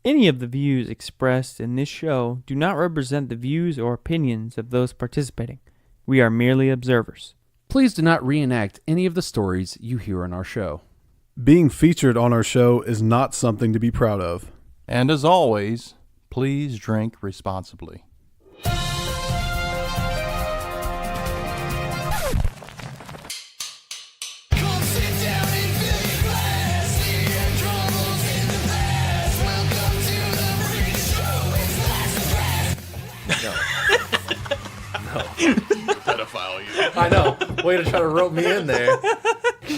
Any of the views expressed in this show do not represent the views or opinions of those participating. We are merely observers. Please do not reenact any of the stories you hear on our show. Being featured on our show is not something to be proud of. And as always, please drink responsibly. I know. Way to try to rope me in there.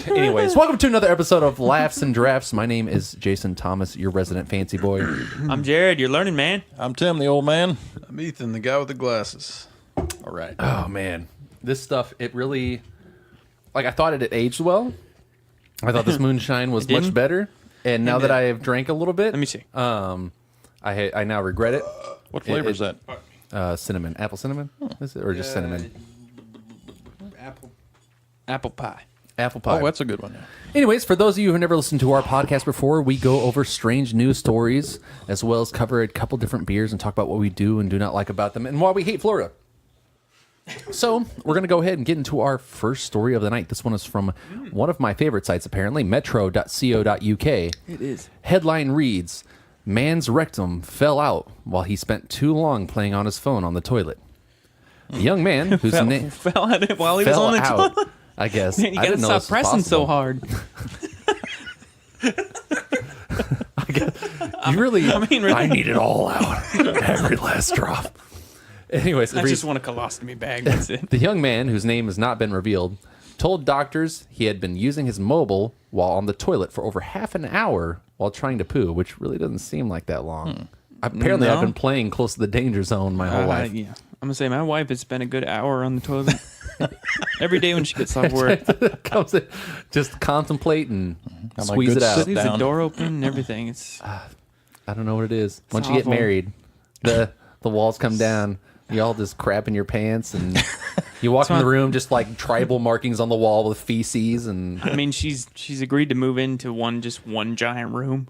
Anyways, welcome to another episode of Laughs and Drafts. My name is Jason Thomas, your resident fancy boy. I'm Jared, your learning man. I'm Tim, the old man. I'm Ethan, the guy with the glasses. All right. Oh, man. This stuff, it really... I thought it had aged well. I thought this moonshine was much better. And now that I have drank a little bit... Let me see. I now regret it. What flavor is that? Cinnamon. Apple cinnamon? Is it? Or just cinnamon? Apple pie. Apple pie. Oh, that's a good one. Anyways, for those of you who have never listened to our podcast before, we go over strange news stories as well as cover a couple different beers and talk about what we do and do not like about them and why we hate Florida. So we're going to go ahead and get into our first story of the night. This one is from one of my favorite sites, apparently, metro.co.uk. It is. Headline reads, "Man's rectum fell out while he spent too long playing on his phone on the toilet." A young man whose name fell at it while he was on the toilet. I guess. Man, you I gotta didn't know stop this was pressing so possible. hard. You really, really? I need it all out. Every last drop. Anyways, I just want a colostomy bag. That's it. the young man, whose name has not been revealed, told doctors he had been using his mobile while on the toilet for over half an hour while trying to poo, which really doesn't seem like that long. Apparently, I've been playing close to the danger zone my whole life. Yeah. I'm going to say my wife has spent a good hour on the toilet. Every day when she gets off work. Comes in, just contemplate and I'm squeeze like, it out. Leaves the down. door open and everything. It's I don't know what it is. Once you get awful. married, the walls come down. You all just crap in your pants, and you walk in the room just like tribal markings on the wall with feces. And I mean, she's agreed to move into one giant room.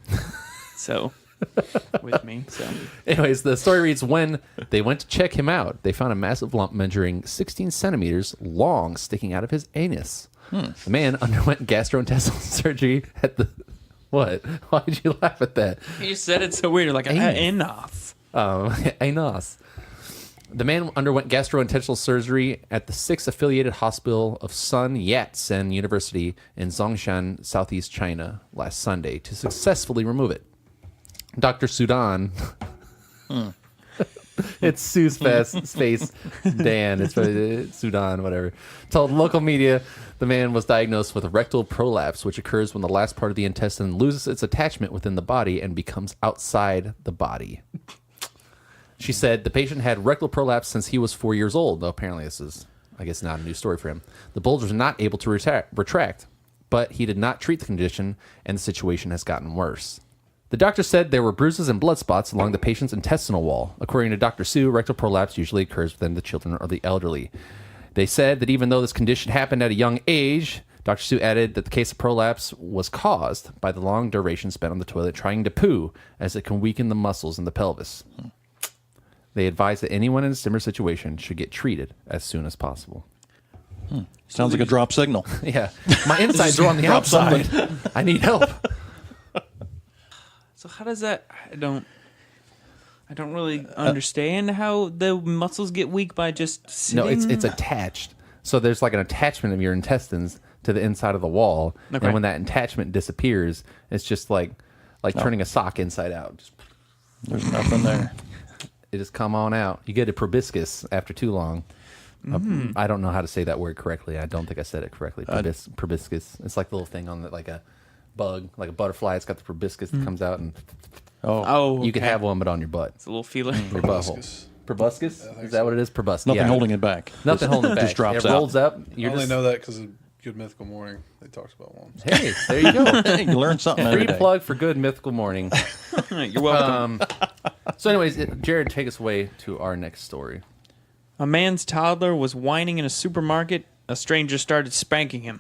So with me. So anyways, the story reads, when they went to check him out, they found a massive lump measuring 16 centimeters long sticking out of his anus. The man underwent gastrointestinal surgery at the... What? Why did you laugh at that? you said it so weird, like enough. Anus. The man underwent gastrointestinal surgery at the 6th affiliated hospital of Sun Yat-sen University in Zhongshan, southeast China, last Sunday to successfully remove it. Dr. Sudan, it's Sue's face, Dan, it's Sudan, whatever, told local media the man was diagnosed with rectal prolapse, which occurs when the last part of the intestine loses its attachment within the body and becomes outside the body. She said the patient had rectal prolapse since he was 4 years old, though apparently this is, I guess, not a new story for him. The bulge was not able to retract, but he did not treat the condition, and the situation has gotten worse. The doctor said there were bruises and blood spots along the patient's intestinal wall. According to Dr. Su, rectal prolapse usually occurs within the children or the elderly. They said that even though this condition happened at a young age, Dr. Su added that the case of prolapse was caused by the long duration spent on the toilet trying to poo, as it can weaken the muscles in the pelvis. They advise that anyone in a similar situation should get treated as soon as possible. Sounds like a drop signal. Yeah. My insides are on the outside. I need help. So how does that? I don't really understand how the muscles get weak by just sitting. No, it's attached. So there's like an attachment of your intestines to the inside of the wall, Okay. and when that attachment disappears, it's just like turning a sock inside out. Just, There's nothing there. it just come on out. You get a proboscis after too long. I don't know how to say that word correctly. I don't think I said it correctly. Proboscis. It's like the little thing on like a bug, like a butterfly. It's got the proboscis that comes out, and you can have one, but on your butt. It's a little feeler. Your butthole. Proboscis? Is that what it is? Proboscis. Nothing yeah. holding it back. Nothing holding it back. Just drops it rolls out. up. I You're only just, know that because of Good Mythical Morning. They talked about one. hey, there you go. Hey, you learn something every Free day. plug for Good Mythical Morning. You're welcome. So anyways, Jared, take us away to our next story. A man's toddler was whining in a supermarket. A stranger started spanking him.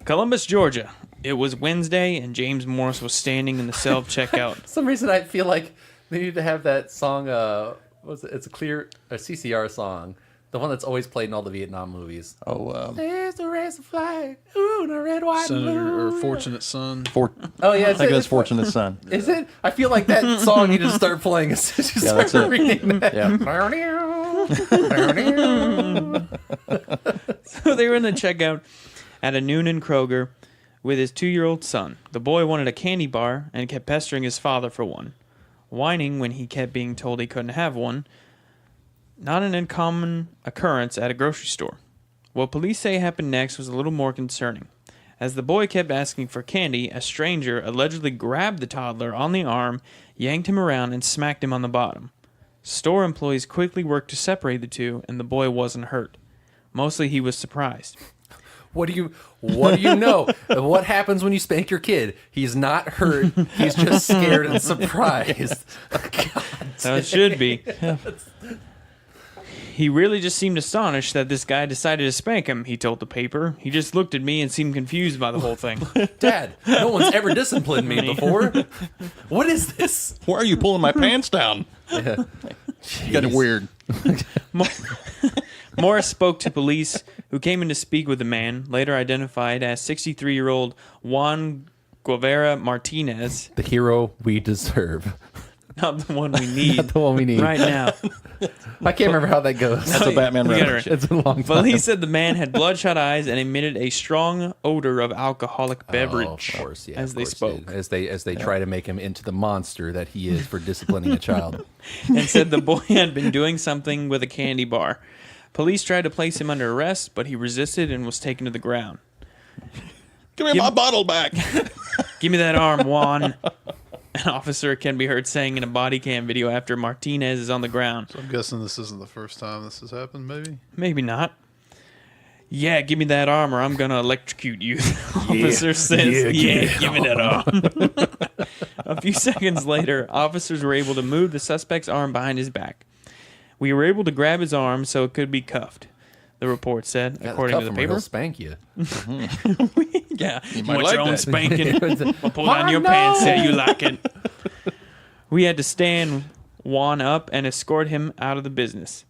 Columbus, Georgia. It was Wednesday, and James Morris was standing in the self-checkout. For some reason, I feel like they need to have that song. What's it? It's a CCR song. The one that's always played in all the Vietnam movies. There's the race of flag. Ooh, the red, white, and Senator blue. or Fortunate Son. Oh, yeah. I think that's Fortunate Son. Is it? I feel like that song needed to start playing as soon as you that's start it. reading that. Yeah. So they were in the checkout at a Noonan Kroger with his 2-year-old son. The boy wanted a candy bar and kept pestering his father for one, whining when he kept being told he couldn't have one. Not an uncommon occurrence at a grocery store. What police say happened next was a little more concerning. As the boy kept asking for candy, a stranger allegedly grabbed the toddler on the arm, yanked him around, and smacked him on the bottom. Store employees quickly worked to separate the two, and the boy wasn't hurt. Mostly he was surprised. What do you know? What happens when you spank your kid? He's not hurt. He's just scared and surprised. God. So it should be. He really just seemed astonished that this guy decided to spank him, he told the paper. He just looked at me and seemed confused by the whole thing. Dad, no one's ever disciplined me before. What is this? Why are you pulling my pants down? Yeah. Getting weird. Morris spoke to police, who came in to speak with the man, later identified as 63-year-old Juan Guevara Martinez. The hero we deserve. Not the one we need. Not the one we need. Right now. I can't remember how that goes. That's a Batman You got it reference. right. It's a long time. Police said the man had bloodshot eyes and emitted a strong odor of alcoholic beverage of course, yeah, as of they course, spoke. dude. As they try to make him into the monster that he is for disciplining a child. And said the boy had been doing something with a candy bar. Police tried to place him under arrest, but he resisted and was taken to the ground. Give me my bottle back. Give me that arm, Juan. An officer can be heard saying in a body cam video after Martinez is on the ground. So I'm guessing this isn't the first time this has happened, maybe? Maybe not. Yeah, give me that arm or I'm going to electrocute you. The officer says, give me that arm. A few seconds later, officers were able to move the suspect's arm behind his back. We were able to grab his arm so it could be cuffed, the report said, according to the paper. He'll spank you. Yeah, you might want like your own that. spanking. I'll pull down your pants, say you like it. We had to stand Juan up and escort him out of the business.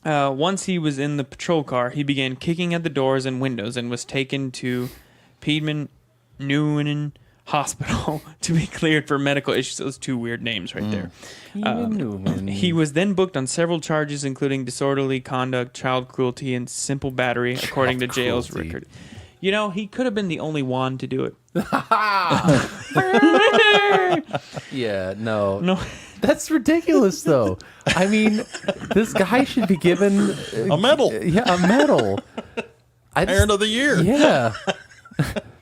Once he was in the patrol car, he began kicking at the doors and windows and was taken to Piedmont Noonan Hospital to be cleared for medical issues. Those two weird names right there. He was then booked on several charges, including disorderly conduct, child cruelty, and simple battery, according to jail's cruelty. record. You know, he could have been the only one to do it. Yeah, no. No. That's ridiculous, though. I mean, this guy should be given A medal. Yeah, a medal. Parent of the year. Yeah.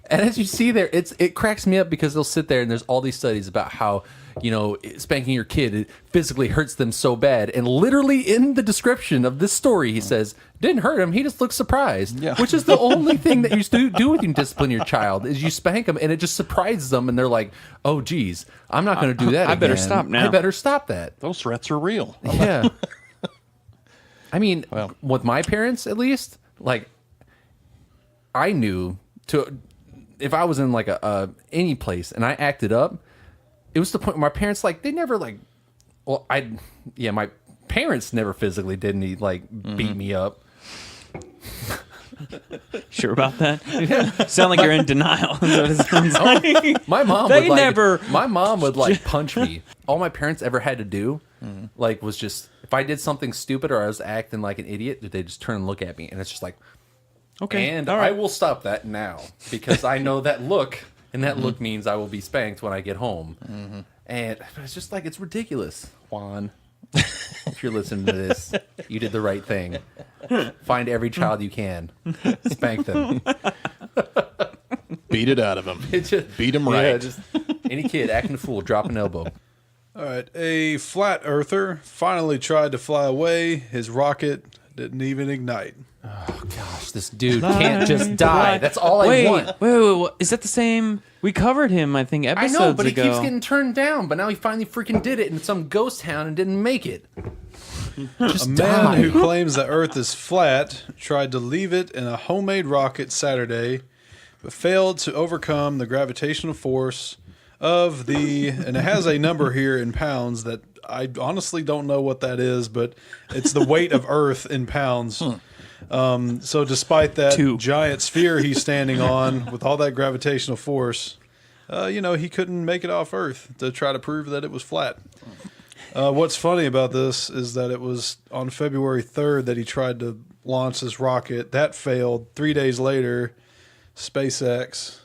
And as you see there, it cracks me up because they'll sit there and there's all these studies about how, you know, spanking your kid it physically hurts them so bad. And literally in the description of this story, he says, didn't hurt him. He just looks surprised. Yeah. Which is the only thing that you do when you discipline your child is you spank them and it just surprises them. And they're like, oh, geez, I'm not going to do that I better again. stop now. I better stop that. Those threats are real. Yeah. I mean, Well. with my parents, at least, like, I knew if I was in like a any place and I acted up, it was the point where my parents they never my parents never physically did any beat me up. Sure about that? Sound like you're in denial. Is what it sounds like. My mom They would never- my mom would punch me. All my parents ever had to do was just if I did something stupid or I was acting like an idiot, they just turn and look at me and it's just like, Okay. and all right. I will stop that now because I know that look, and that look means I will be spanked when I get home. And it's just it's ridiculous, Juan. If you're listening to this, you did the right thing. Find every child you can, spank them. Beat it out of him. Beat him right. Yeah, just any kid acting a fool, drop an elbow. All right. A flat earther finally tried to fly away. His rocket didn't even ignite. Gosh, this dude can't just die. That's all I want. Wait. Is that the same? We covered him, I think, I episodes know, but he ago. keeps getting turned down. But now he finally freaking did it in some ghost town and didn't make it. Just A man die. who claims the Earth is flat tried to leave it in a homemade rocket Saturday but failed to overcome the gravitational force of the, and it has a number here in pounds that I honestly don't know what that is, but it's the weight of Earth in pounds. So despite that giant sphere he's standing on with all that gravitational force, he couldn't make it off Earth to try to prove that it was flat. What's funny about this is that it was on February 3rd that he tried to launch this rocket. That failed. 3 days later, SpaceX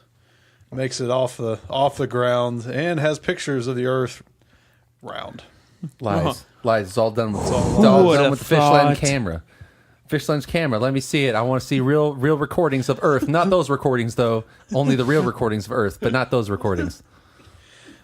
makes it off the ground and has pictures of the Earth round. Lies. It's all done with, the fish lens camera. Fish lens camera. Let me see it. I want to see real recordings of Earth. Not those recordings, though. Only the real recordings of Earth, but not those recordings.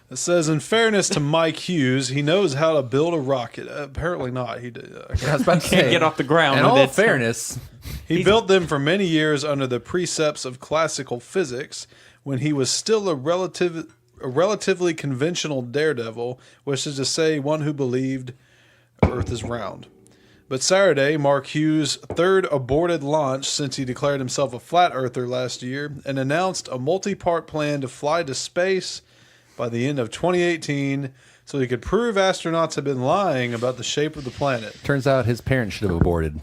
It says, in fairness to Mike Hughes, he knows how to build a rocket. Apparently not. He did. I was about to say, Can't get off the ground. In with all it. fairness, He built them for many years under the precepts of classical physics when he was still a relatively conventional daredevil, which is to say one who believed Earth is round. But Saturday, Mark Hughes' third aborted launch since he declared himself a flat earther last year and announced a multi-part plan to fly to space by the end of 2018 so he could prove astronauts had been lying about the shape of the planet. turns out his parents should have aborted.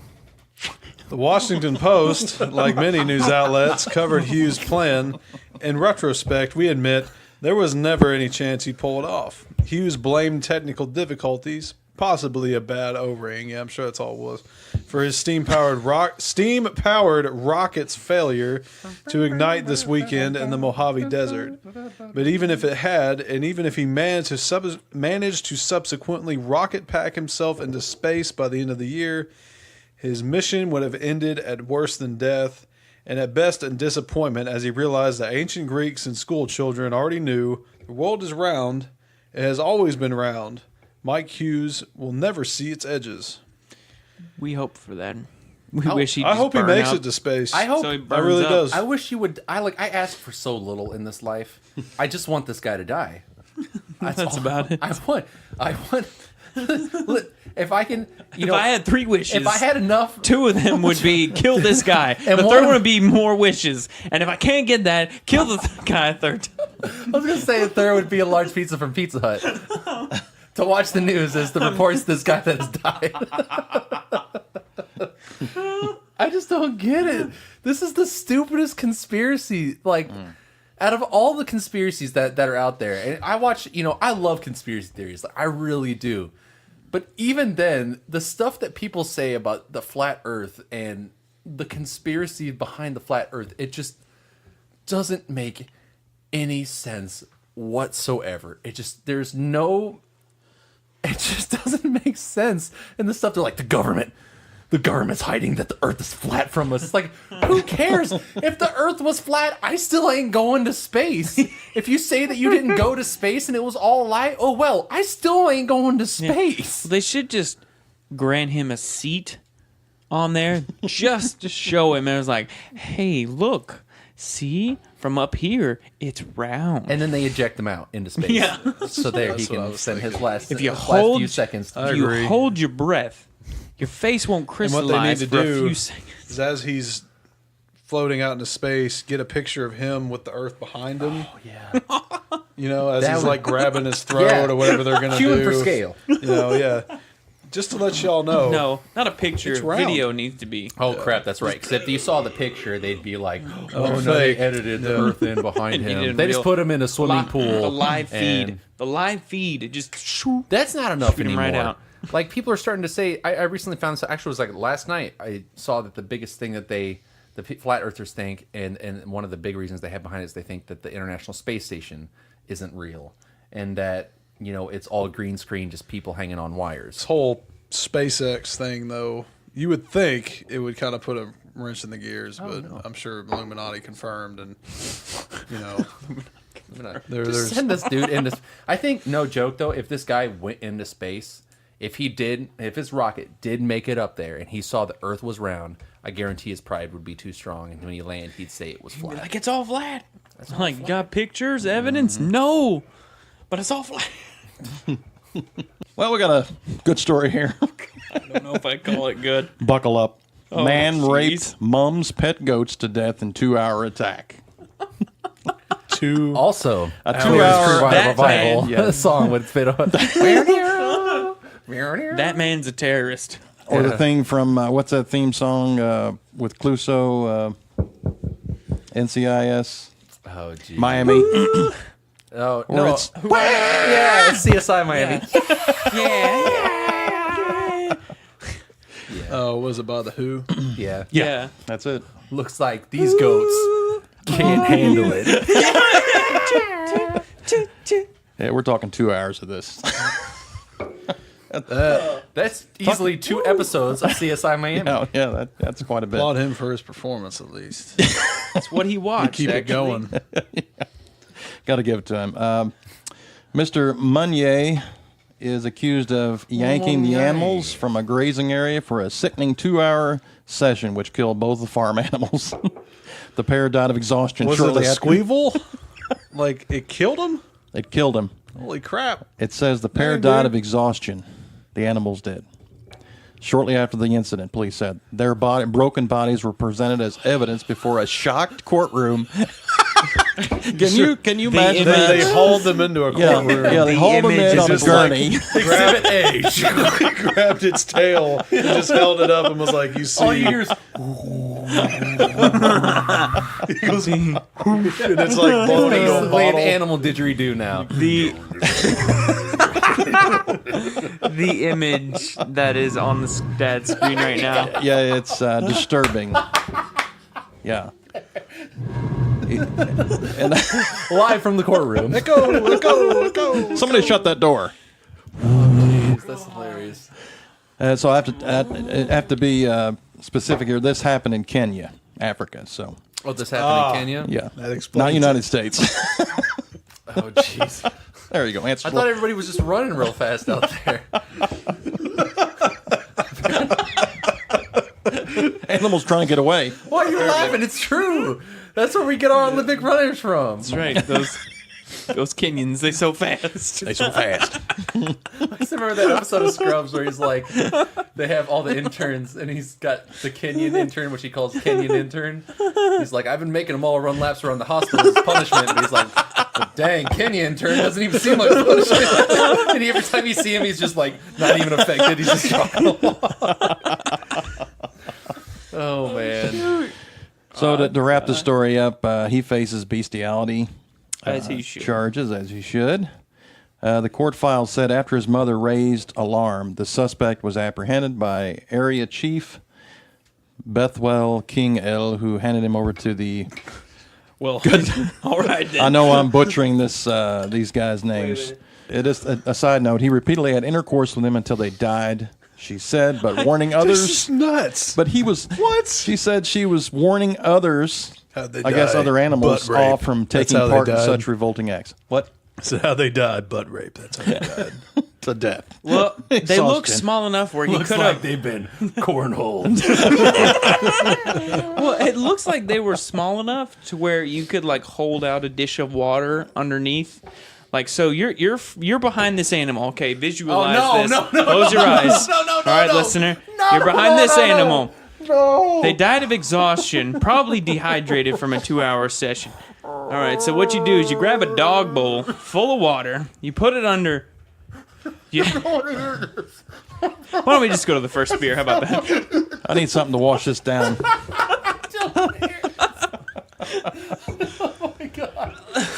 The Washington Post, like many news outlets, covered Hughes' plan. In retrospect, we admit there was never any chance he'd pull it off. Hughes blamed technical difficulties, possibly a bad O-ring, yeah, I'm sure that's all it was, for his steam-powered rocket's failure to ignite this weekend in the Mojave Desert. But even if it had, and even if he managed to subsequently rocket pack himself into space by the end of the year, his mission would have ended at worse than death, and at best in disappointment, as he realized that ancient Greeks and school children already knew the world is round, it has always been round. Mike Hughes will never see its edges. We hope for that. We wish he. I hope he makes it to space. I hope. So he I burns really up. does. I wish he would. I ask for so little in this life. I just want this guy to die. That's about it. I want. Look, if I can, If I had 3 wishes, if I had enough, 2 of them would be kill this guy. And The one third of- one would be more wishes. And if I can't get that, kill the guy a third time. I was gonna say a third would be a large pizza from Pizza Hut. To watch the news as the reports this guy that has died. I just don't get it. This is the stupidest conspiracy. Out of all the conspiracies that are out there, and I watch, I love conspiracy theories. I really do. But even then, the stuff that people say about the flat Earth and the conspiracy behind the flat Earth, it just doesn't make any sense whatsoever. It just doesn't make sense. And the stuff they're like, the government's hiding that the Earth is flat from us. It's like, who cares? If the Earth was flat, I still ain't going to space. If you say that you didn't go to space and it was all a lie, oh well, I still ain't going to space. They should just grant him a seat on there just to show him. And it was like, hey, look, see, from up here, it's round. And then they eject him out into space. Yeah. So there he That's what I can was spend his last, If you last hold- few seconds. If you agree. hold your breath, your face won't And what they need crystallize to for a do few seconds. is, as he's floating out into space, get a picture of him with the Earth behind him. Oh, yeah. As That he's would- like grabbing his throat Yeah. or whatever they're gonna Cueing do. for scale. Yeah. Just to let y'all know. No, not a picture. It's round. Video needs to be. Oh crap, that's right. Because if you saw the picture, they'd be like, Oh, no, they fake. edited the Earth in behind He him. did They just real- put him in a swimming pool. The live feed. and The live feed. It just. That's not enough Shoot him anymore. right out. Like people are starting to say. I recently found. Actually, it was like last night. I saw that the biggest thing that the flat earthers think, and one of the big reasons they have behind it is they think that the International Space Station isn't real, and that it's all green screen, just people hanging on wires. This whole SpaceX thing, though, you would think it would kind of put a wrench in the gears, but I'm sure Illuminati confirmed, and Just send this dude into. I think, no joke though, if this guy went into space, if his rocket did make it up there and he saw the Earth was round, I guarantee his pride would be too strong, and when he landed, he'd say it was flat. Like, it's all flat. Like, got pictures, evidence? No. But it's all flat. Well, we got a good story here. I don't know if I call it good. Buckle up. Man jeez. raped mom's pet goats to death in 2-hour attack. Two. Also, A Hours 2-hour Revival that man, song would fit on. That man's a terrorist. Or the thing from what's that theme song with Clouseau, NCIS, Oh, geez. Miami? Oh, Or no. it's- Yeah, it's CSI Miami. Oh, was it by the Who? Yeah. Yeah. That's it. Looks like these goats can't handle it. Yeah, we're talking 2 hours of this. That's easily 2 episodes of CSI Miami. Oh, yeah, that's quite a bit. Applaud him for his performance, at least. That's what he watched. Keep it actually. going. Got to give it to him. Mr. Meunier is accused of yanking the animals from a grazing area for a sickening 2-hour session, which killed both the farm animals. The pair died of exhaustion Was it shortly a after. squeeval? Like, it killed him? It killed him. Holy crap. It says the pair Dang, died dude. of exhaustion. The animals did. Shortly after the incident, police said their broken bodies were presented as evidence before a shocked courtroom. Can you imagine that? They hauled them into a courtroom. Yeah, they hauled them image in is on a just gurney. Exhibit A. Grabbed its tail and just held it up and was like, you see. All you hear is, He goes, and it's like blown into a basically an bottle. animal didgeridoo now. The image that is on the dad's screen right now. Yeah, it's disturbing. Yeah. And Live from the courtroom. Let go, let go, let go. somebody shut that door. That's hilarious. So I have to be specific here. This happened in Kenya, Africa. So Oh, this happened in Kenya? yeah, That explains not it. United States. Oh, jeez. There you go. Answer. I thought everybody was just running real fast out there. Animals trying to get away. Why are you laughing? It's true. That's where we get our Olympic runners from. That's right. Those Kenyans, they so fast. They so fast. I still remember that episode of Scrubs where he's like, they have all the interns, and he's got the Kenyan intern, which he calls Kenyan intern. He's like, I've been making them all run laps around the hospital as punishment. But he's like, but dang, Kenyan intern doesn't even seem like punishment. And every time you see him, he's just like, not even affected. He's just trucking along. Oh, man. So to wrap the story up, he faces bestiality As he should. charges, as he should. The court file said after his mother raised alarm, the suspect was apprehended by area chief Bethwell King L, who handed him over to the. Well, all right then. I know I'm butchering these guys' names. It is a side note. He repeatedly had intercourse with them until they died. She said, but warning This others. is nuts. But he was What? She said she was warning others. How'd they I guess die? other animals Butt rape. off from That's taking how they part in died. such revolting acts. What? So how they died, butt rape. That's how they died. To death. Well, they look Exhaustion. small enough where he Looks could like have. they've been cornholed. Well, it looks like they were small enough to where you could like hold out a dish of water underneath. Like so, you're behind this animal. Okay, visualize this. no. Close your eyes. No. All right, listener, you're behind this animal. No. They died of exhaustion, probably dehydrated from a 2-hour session. All right, so what you do is you grab a dog bowl full of water, you put it under. Why don't we just go to the first beer? How about that? I need something to wash this down.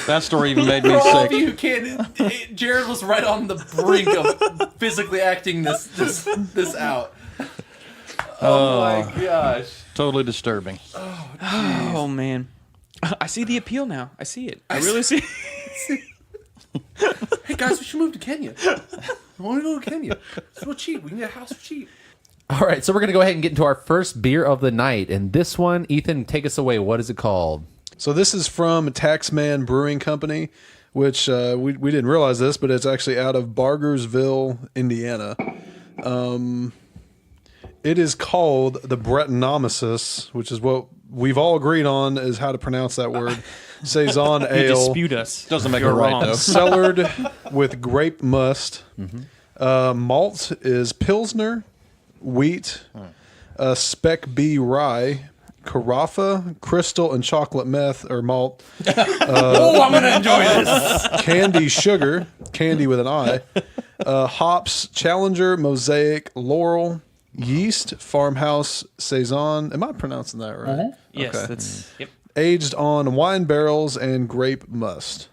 That story even made me For all of sick. you who can't, Jared was right on the brink of physically acting this out. Oh my gosh. Totally disturbing. Oh man, I see the appeal now. I see it. I really see. Hey guys, we should move to Kenya. We want to go to Kenya. It's so cheap. We can get a house for cheap. All right, so we're going to go ahead and get into our first beer of the night. And this one, Ethan, take us away. What is it called? So this is from Taxman Brewing Company, which we didn't realize this, but it's actually out of Bargersville, Indiana. It is called the Brettanomyces, which is what we've all agreed on is how to pronounce that word. Saison You Ale, dispute us. Doesn't make You're it right, wrong. though. cellared with grape must. Malt is Pilsner, wheat, Spec B rye, carafa, crystal, and chocolate meth or malt. Oh, I'm gonna enjoy this. Candy sugar, candy with an I. Hops, Challenger, Mosaic, Laurel, yeast, Farmhouse, Saison. Am I pronouncing that right? Yes, Okay. that's yep. Aged on wine barrels and grape must.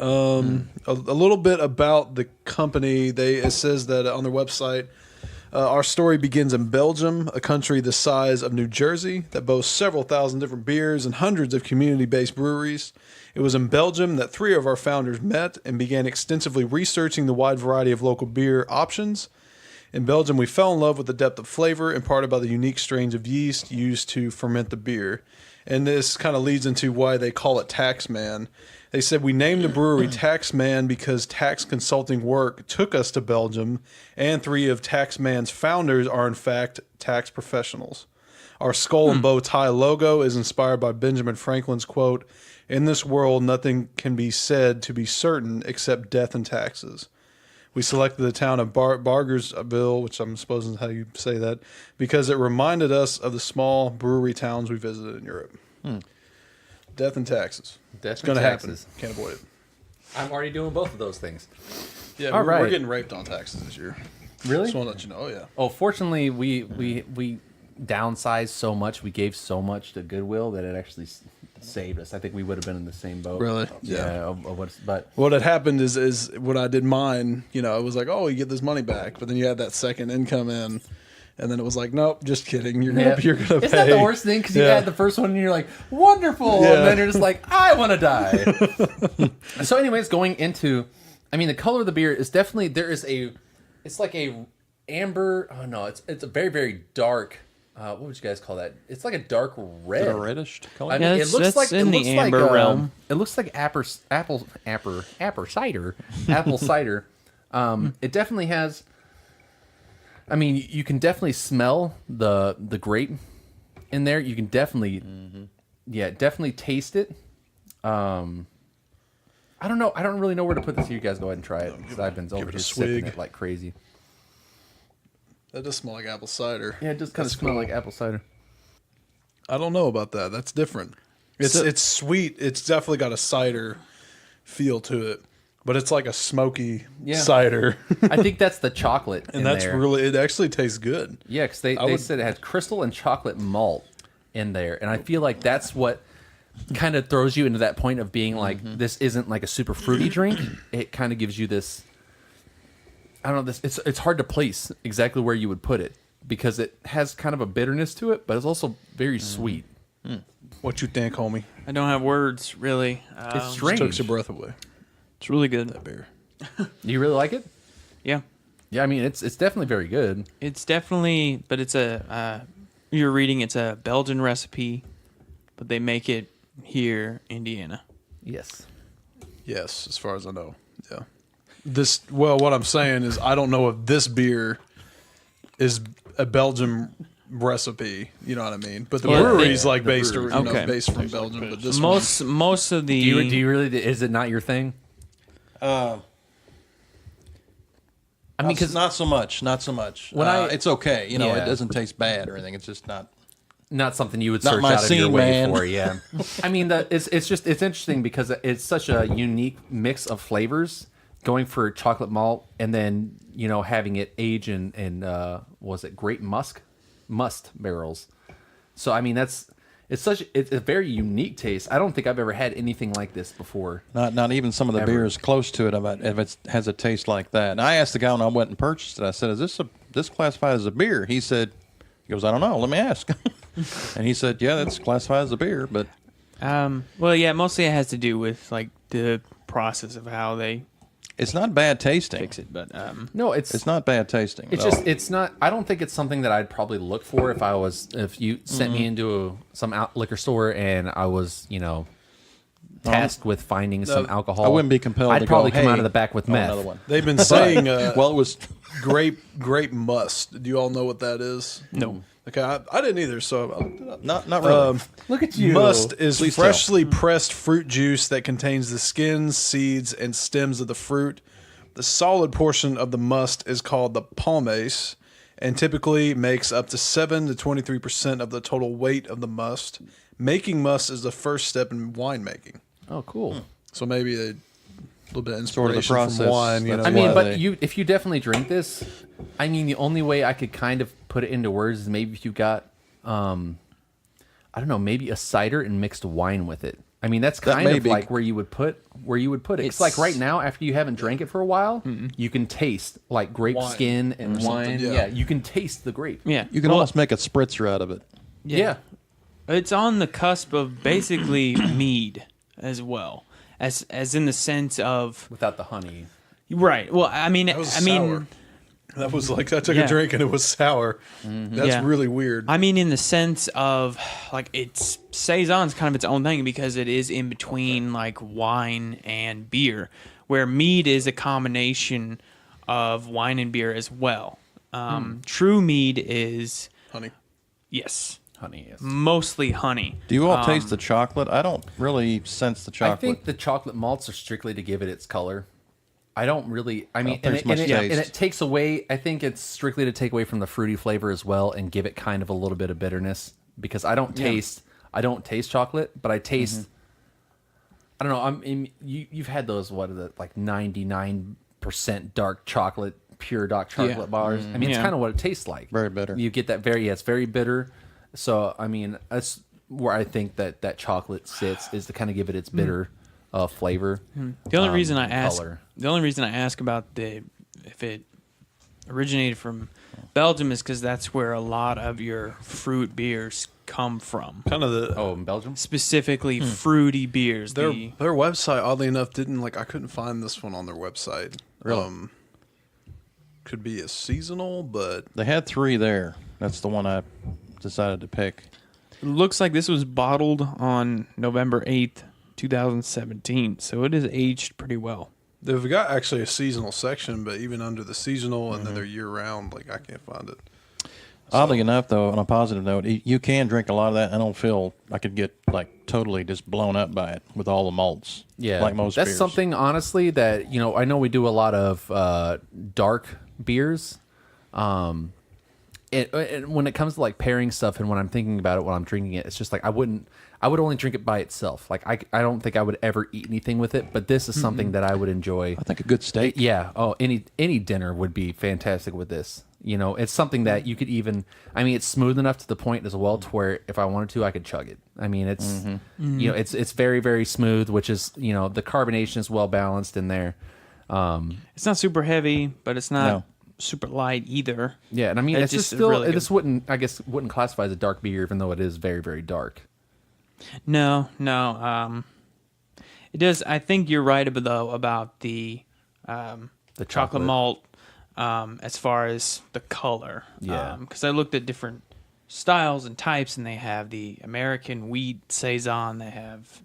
A little bit about the company. It says that on their website, our story begins in Belgium, a country the size of New Jersey that boasts several thousand different beers and hundreds of community-based breweries. It was in Belgium that 3 of our founders met and began extensively researching the wide variety of local beer options. In Belgium, we fell in love with the depth of flavor imparted by the unique strains of yeast used to ferment the beer. And this kind of leads into why they call it Taxman. They said, we named the brewery Taxman because tax consulting work took us to Belgium, and 3 of Taxman's founders are, in fact, tax professionals. Our skull and bow tie logo is inspired by Benjamin Franklin's quote, "In this world, nothing can be said to be certain except death and taxes." We selected the town of Bargersville, which I'm supposing is how you say that, because it reminded us of the small brewery towns we visited in Europe. Death and taxes. It's going to happen. Can't avoid it. I'm already doing both of those things. Yeah, All we're right. getting raped on taxes this year. Really? Just want to let you know. Oh, yeah. Oh, fortunately, we downsized so much. We gave so much to Goodwill that it actually saved us. I think we would have been in the same boat. Really? Yeah. But What had happened is when I did mine, it was like, oh, you get this money back. But then you had that second income in. And then it was like, nope, just kidding. You're gonna pay. Isn't that the worst thing? Because you had the first one and you're like, wonderful, Yeah. and then you're just like, I want to die. So, anyways, going into, the color of the beer is definitely it's like a amber. Oh no, it's a very very dark. What would you guys call that? It's like a dark red. Is it a reddish color? I mean, Yeah, that's in the amber realm. It looks like apple cider. Apple cider. It definitely has. You can definitely smell the grape in there. You can definitely, definitely taste it. I don't know. I don't really know where to put this. You guys go ahead and try it because I've been over it a here sipping swig. it like crazy. That does smell like apple cider. Yeah, it does kind of smell like apple cider. I don't know about that. That's different. It's sweet. It's definitely got a cider feel to it, but it's like a smoky cider. I think that's the chocolate, And that's there. really, it actually tastes good. Yeah, because they said it has crystal and chocolate malt in there, and I feel like that's what kind of throws you into that point of being like, this isn't like a super fruity drink. It kind of gives you this. I don't know. It's hard to place exactly where you would put it because it has kind of a bitterness to it, but it's also very sweet. What you think, homie? I don't have words really. It's strange. Took your breath away. It's really good. That beer. Do you really like it? Yeah, Yeah, it's definitely very good. it's definitely, but it's you're reading. It's a Belgian recipe, but they make it here, Indiana. Yes. Yes, as far as I know. Yeah. What I'm saying is I don't know if this beer is a Belgian recipe. You know what I mean? But the Yeah, brewery's they- like based Okay. based from Belgium. But this one, Most of the Do you really? Is it not your thing? Because not so much. Not so much. When it's okay. It Yeah. doesn't taste bad or anything. It's just not. not something you would Not search my out of your scene, way man. for. Yeah. It's interesting because it's such a unique mix of flavors. Going for chocolate malt and then having it age in was it grape must barrels. So it's a very unique taste. I don't think I've ever had anything like this before. Not even some of the Ever. beers close to it if it has a taste like that. And I asked the guy when I went and purchased it. I said, "Is this classified as a beer?" He goes, "I don't know. Let me ask." And he said, "Yeah, that's classified as a beer." But mostly it has to do with like the process of how they it's not bad tasting. fix it. But No, It's not bad tasting. It's at just all. it's not. I don't think it's something that I'd probably look for if you sent me into some liquor store and I was tasked with finding some alcohol. I wouldn't be compelled I'd to probably go, come out "Hey, of the back with I want meth. another one." they've been saying Well, it was grape must. Do you all know what that is? no. Okay, I didn't either. So I looked it up. not really. Look at you. Must is Please tell. freshly pressed fruit juice that contains the skins, seeds, and stems of the fruit. The solid portion of the must is called the palmace, and typically makes up to 7 to 23% of the total weight of the must. Making must is the first step in winemaking. Oh, cool. So maybe a little bit of Sort of the inspiration from process. wine. You know, That's I mean, why but they- if you definitely drink this, I mean, the only way I could kind of put it into words is maybe if you got, I don't know, maybe a cider and mixed wine with it. I mean, that's That kind may of be- like where you would put it. It's like right now, after you haven't drank it for a while, you can taste like grape Wine skin and wine. yeah. Yeah, you can taste the grape. Yeah. You can almost make a spritzer out of it. Yeah. It's on the cusp of basically mead as well, as in the sense of Without the honey. right. Well, I mean, was I mean, sour. That was like I took Yeah. a drink and it was sour. That's Yeah. really weird. I mean, in the sense of like it's saison's kind of its own thing because it is in between like wine and beer, where mead is a combination of wine and beer as well. True mead is Honey. yes, Honey, yes. mostly honey. Do you all taste the chocolate? I don't really sense the I chocolate. think the chocolate malts are strictly to give it its color. I don't really. I mean, don't think it's much and taste. it takes away. I think it's strictly to take away from the fruity flavor as well, and give it kind of a little bit of bitterness. Because I don't taste. I don't taste chocolate, but I taste. I don't know. You've had those. What is it? Like 99% dark chocolate, pure dark chocolate bars. I mean, it's Yeah. kind of what it tastes like. Very bitter. You get that very. Yeah, it's very bitter. So I mean, that's where I think that chocolate sits is to kind of give it its bitter flavor. The only reason I and ask, color. the only reason I ask about if it originated from Belgium is because that's where a lot of your fruit beers come from. Kind of the Oh, in Belgium? Specifically, fruity beers. their The their website, oddly enough, didn't like. I couldn't find this one on their website. Really? Could be a seasonal, but They had 3 there. That's the one I decided to pick. looks like this was bottled on November 8th, 2017, so it is aged pretty well. they've got actually a seasonal section. But even under the seasonal and then they're year round, like I can't find it. Oddly enough, though, on a positive note, you can drink a lot of that. I don't feel I could get like totally just blown up by it with all the malts. Yeah. like most That's beers. something, honestly, that, I know we do a lot of dark beers. And when it comes to like pairing stuff and when I'm thinking about it when I'm drinking it, it's just like I would only drink it by itself. Like I don't think I would ever eat anything with it, but this is something that I would enjoy. I think a good steak. Yeah. Oh, any dinner would be fantastic with this. It's something that you could even. I mean, it's smooth enough to the point as well to where if I wanted to, I could chug it. I mean, it's it's very very smooth, which is the carbonation is well balanced in there. It's not super heavy, but it's not No. super light either. Yeah, and I mean, It's it's just just still. really good. This wouldn't classify as a dark beer, even though it is very very dark. No. It does. I think you're right about the chocolate chocolate. malt as far as the color. Yeah. Because I looked at different styles and types, and they have the American wheat saison. They have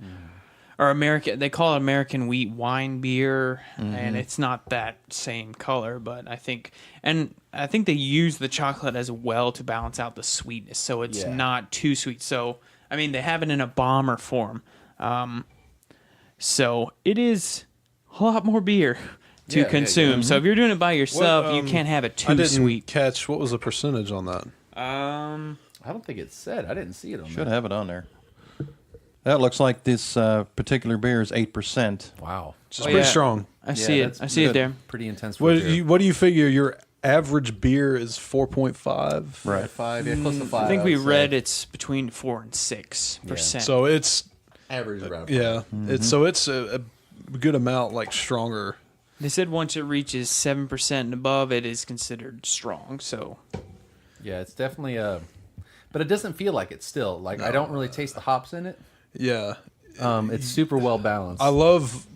or American. They call it American wheat wine beer, and it's not that same color. But I think they use the chocolate as well to balance out the sweetness, so it's Yeah. not too sweet. So I mean, they have it in a bomber form. So it is a lot more beer to Yeah, consume. So if you're doing it by yourself, you can't have it I too didn't sweet. catch what was the percentage on that. I don't think it said. I didn't see it on Should there. have it on there. That looks like this particular beer is 8%. Wow. It's pretty strong. I see it. that's I see it good. there. Pretty intense. For What a do beer. you figure your average beer is 4.5? Right. 5, yeah, close to 5. I think we would say. read it's between 4 and 6%. So it's average around. it's a good amount like stronger. they said once it reaches 7% and above, it is considered strong. So Yeah, it's definitely but it doesn't feel like it still. Like I don't really taste the hops in it. Yeah. It's super well balanced. I love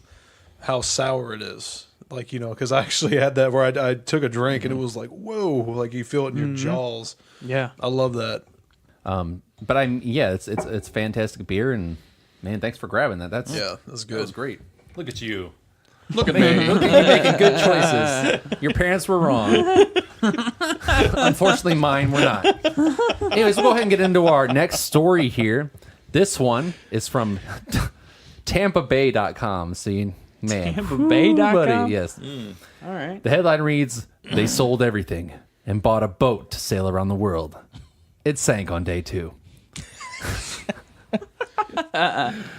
how sour it is. Like, because I actually had that where I took a drink and it was like, whoa, like you feel it in your jaws. yeah, I love that. but it's fantastic beer, and man, thanks for grabbing that. That's That's that was good. great. Look at you. Look at me. Look at you making good choices. Your parents were wrong. Unfortunately, mine were not. Anyways, we'll go ahead and get into our next story here. This one is from TampaBay.com. See, man. TampaBay.com? Buddy, yes. all right. The headline reads, "They sold everything and bought a boat to sail around the world. It sank on day 2.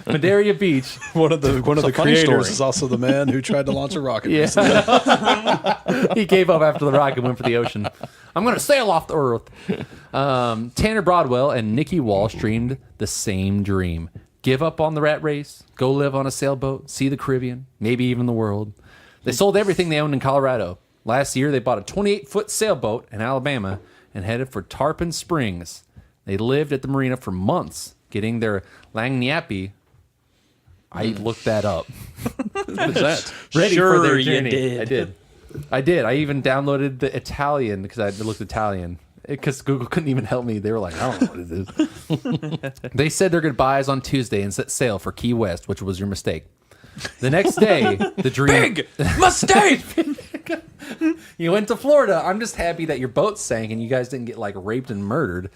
Madeira Beach. One of the funny creators story. is also the man who tried to launch a rocket. Yeah. He gave up after the rocket and went for the ocean. I'm going to sail off the earth. Tanner Broadwell and Nikki Walsh dreamed the same dream. Give up on the rat race, go live on a sailboat, see the Caribbean, maybe even the world. They sold everything they owned in Colorado. Last year, they bought a 28-foot sailboat in Alabama and headed for Tarpon Springs. They lived at the marina for months, getting their Langniapi. I looked that up. What is that? Ready Sure for their you journey. did. I did. I even downloaded the Italian because I looked Italian. Because Google couldn't even help me. They were like, I don't know what it is. They said their goodbyes on Tuesday and set sail for Key West, which was your mistake. The next day, the dream... Big mistake! You went to Florida. I'm just happy that your boat sank and you guys didn't get like raped and murdered.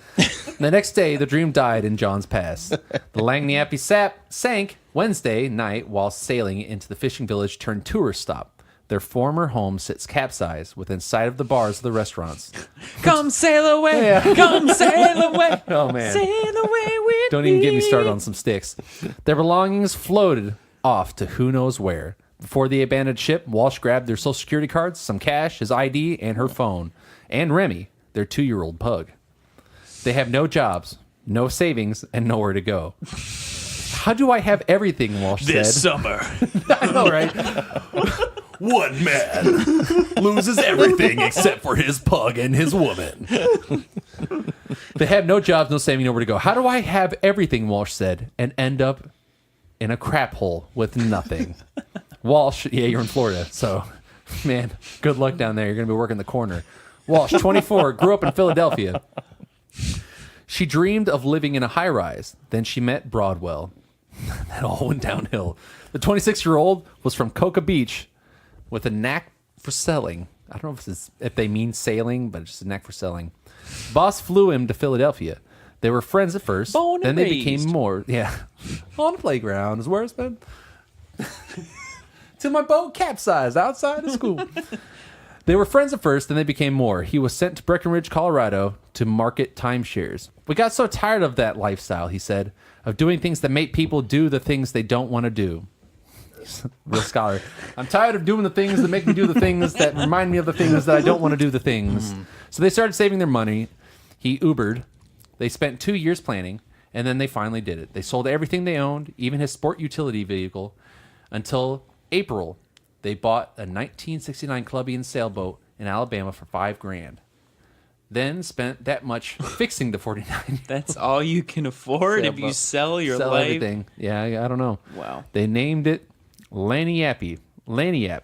The next day, the dream died in John's Pass. The Langniapi sap sank Wednesday night while sailing into the fishing village turned tourist stop. Their former home sits capsize within sight of the bars of the restaurants. Come sail away! Yeah. Come sail away! Oh, man. Sail away with Don't even get me started on some sticks. Their belongings floated off to who knows where. Before the abandoned ship, Walsh grabbed their social security cards, some cash, his ID, and her phone. And Remy, their 2-year-old pug. They have no jobs, no savings, and nowhere to go. How do I have everything, Walsh said. this summer. I know, right? One man loses everything except for his pug and his woman. They have no jobs, no saving, nowhere to go. How do I have everything, Walsh said, and end up in a crap hole with nothing? Walsh, yeah, you're in Florida, so, man, good luck down there. You're going to be working the corner. Walsh, 24, grew up in Philadelphia. She dreamed of living in a high-rise. Then she met Broadwell. That all went downhill. The 26-year-old was from Cocoa Beach with a knack for selling. I don't know if they mean sailing, but it's just a knack for selling. Boss flew him to Philadelphia. They were friends at first. Born and then they raised. became more. Yeah. On the playground is where it's been. Till my boat capsized outside of school. They were friends at first, then they became more. He was sent to Breckenridge, Colorado to market timeshares. We got so tired of that lifestyle, he said, of doing things that make people do the things they don't want to do. Real scholar. I'm tired of doing the things that make me do the things that remind me of the things that I don't want to do the things. So they started saving their money. He Ubered. They spent 2 years planning, and then they finally did it. They sold everything they owned, even his sport utility vehicle, until April. They bought a 1969 Clubbian sailboat in Alabama for $5,000. Then spent that much fixing the 49. That's all you can afford if you sell your Sell life. everything. Yeah, I don't know. Wow. They named it Lagniappe. Lagniappe.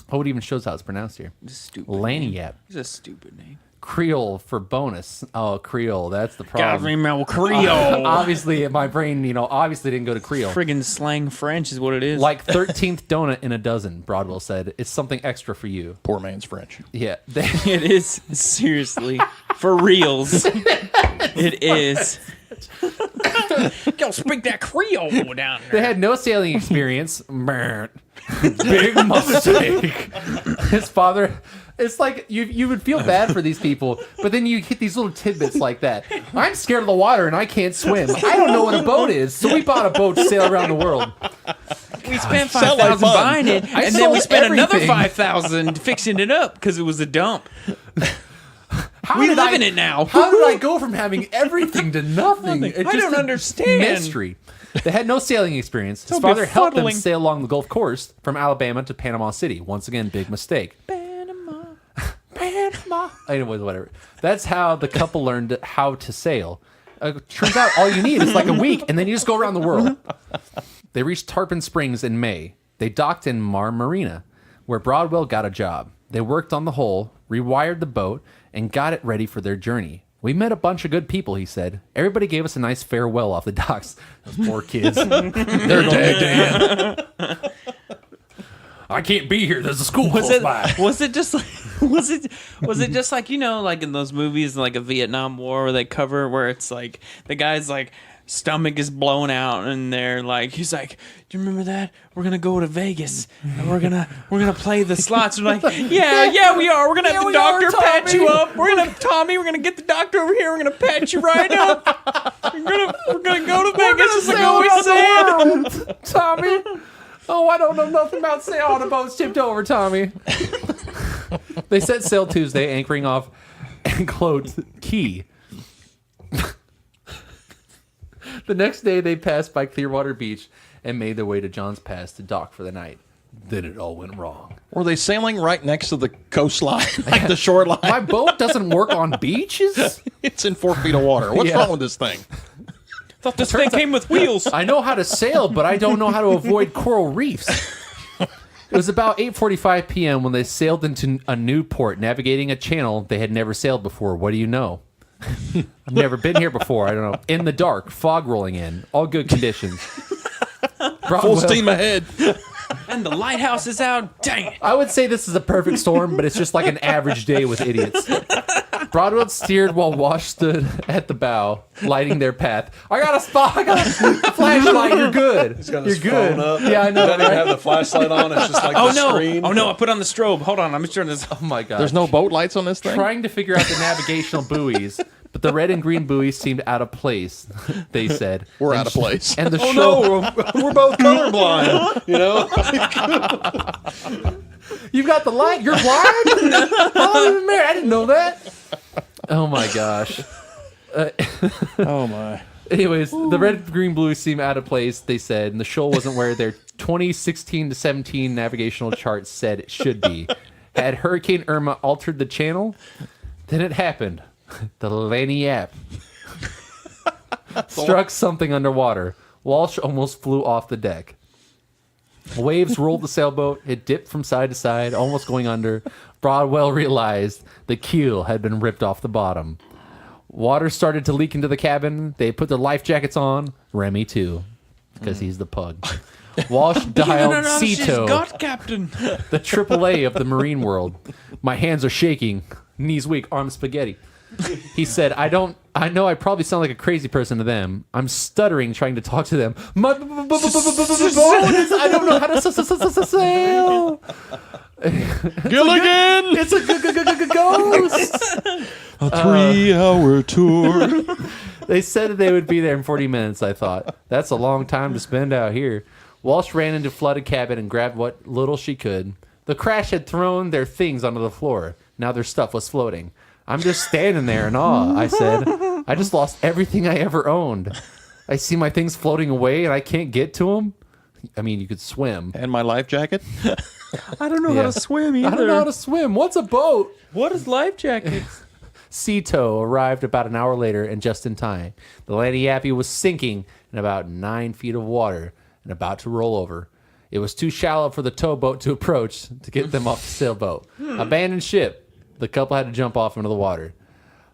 Oh, it even shows how it's pronounced here. Stupid. Lagniappe. It's a stupid name. Creole for bonus. Oh, Creole. That's the Gotta problem. remember Creole. Obviously, my brain, obviously didn't go to Creole. Friggin' slang French is what it is. Like 13th donut in a dozen, Broadwell said. It's something extra for you. Poor man's French. Yeah. It is, seriously. For reals. It is. Go speak that Creole down They there. had no sailing experience. Big mistake. His father. It's like you would feel bad for these people, but then you get these little tidbits like that. I'm scared of the water and I can't swim. I don't know what a boat is, so we bought a boat to sail around the world. We spent Sound like $5,000 fun. buying it, I and then we sold spent another everything. $5,000 fixing it up because it was a dump. How We did live I- in it now. How did I go from having everything to nothing? It's I just don't a understand. Mystery. They had no sailing experience. His So father helped them befuddling. sail along the Gulf Coast from Alabama to Panama City. Once again, big mistake. Panama. Anyways, whatever. That's how the couple learned how to sail. Turns out all you need is like a week, and then you just go around the world. They reached Tarpon Springs in May. They docked in Marina, where Broadwell got a job. They worked on the hull, rewired the boat, and got it ready for their journey. We met a bunch of good people, he said. Everybody gave us a nice farewell off the docks. Those poor kids. They're dead. I can't be here. There's a school close by. Was it just like was it just like like in those movies like a Vietnam War where they cover where it's like the guy's like stomach is blown out, and they're like, he's like, "Do you remember that? We're gonna go to Vegas, and we're gonna play the slots." We're like, "Yeah, we are. We're gonna have the doctor patch you up. We're gonna get the doctor over here. We're gonna patch you right up. We're gonna go to Vegas." It's like always said, Tommy. Oh, I don't know nothing about sail on a boat. Tipped over, Tommy. They set sail Tuesday, anchoring off enclosed key. The next day, they passed by Clearwater Beach and made their way to John's Pass to dock for the night. Then it all went wrong. Were they sailing right next to the coastline, like the shoreline? My boat doesn't work on beaches? It's in 4 feet of water. What's wrong with this thing? "Thought this thing came with wheels." I know how to sail, but I don't know how to avoid coral reefs. It was about 8:45 p.m. when they sailed into a new port, navigating a channel they had never sailed before. What do you know? I've never been here before. I don't know. In the dark, fog rolling in, all good conditions. Full steam ahead. And the lighthouse is out. Dang it. I would say this is a perfect storm, but it's just like an average day with idiots. Broadwell steered while Wash stood at the bow, lighting their path. I got a spot. I got a flashlight. You're good. He's got You're his good. phone up. Yeah, I know. Doesn't even have the flashlight on. It's just like the screen. Oh no! I put on the strobe. Hold on, I'm just turning this. Oh my god. There's no boat lights on this thing? Trying to figure out the navigational bueys, but the red and green buoys seemed out of place. They said We're out of place. And the Oh show. no, we're both colorblind. You know, You got the light. You're blind. How long have you been married? I didn't know that. Oh my gosh. Oh, my. Anyways, the red, green, blue seem out of place, they said, and the shoal wasn't where their 2016 to 17 navigational charts said it should be. Had Hurricane Irma altered the channel? Then it happened. The Laniap struck something underwater. Walsh almost flew off the deck. Waves rolled the sailboat. It dipped from side to side, almost going under. Broadwell realized the keel had been ripped off the bottom. Water started to leak into the cabin. They put their life jackets on. Remy, too, because he's the pug. Walsh dialed Cito, God, Captain. the AAA of the marine world. My hands are shaking. Knees weak. Arms spaghetti. He said, I know I probably sound like a crazy person to them. I'm stuttering trying to talk to them. My boat is, I don't know how to sail. Gilligan! It's a ghost. A 3-hour tour. They said that they would be there in 40 minutes, I thought. That's a long time to spend out here. Walsh ran into flooded cabin and grabbed what little she could. The crash had thrown their things onto the floor. Now their stuff was floating. I'm just standing there in awe, I said. I just lost everything I ever owned. I see my things floating away and I can't get to them. I mean, you could swim. And my life jacket? I don't know how to swim either. I don't know how to swim. What's a boat? What is life jackets? Cito arrived about an hour later and just in time. The Laniapi was sinking in about 9 feet of water and about to roll over. It was too shallow for the towboat to approach to get them off the sailboat. Abandoned ship. The couple had to jump off into the water.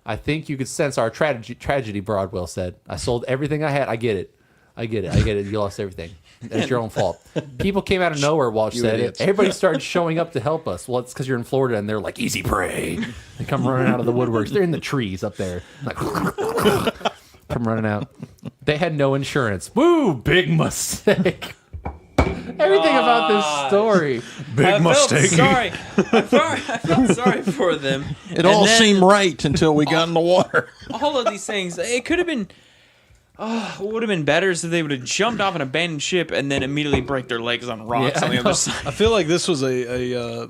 I think you could sense our tragedy, Broadwell said. I sold everything I had. I get it. You lost everything. It's your own fault. People came out of nowhere, Walsh said. idiots. Everybody started showing up to help us. Well, it's because you're in Florida and they're like, easy prey. They come running out of the woodworks. They're in the trees up there. Like, come running out. They had no insurance. Woo, big mistake. Everything about this story. big mistake. I felt sorry for them. It all seemed right until we got in the water. All of these things. It could have been. What would have been better is if they would have jumped off an abandoned ship and then immediately break their legs on rocks Yeah, on the I other know. side. I feel like this was a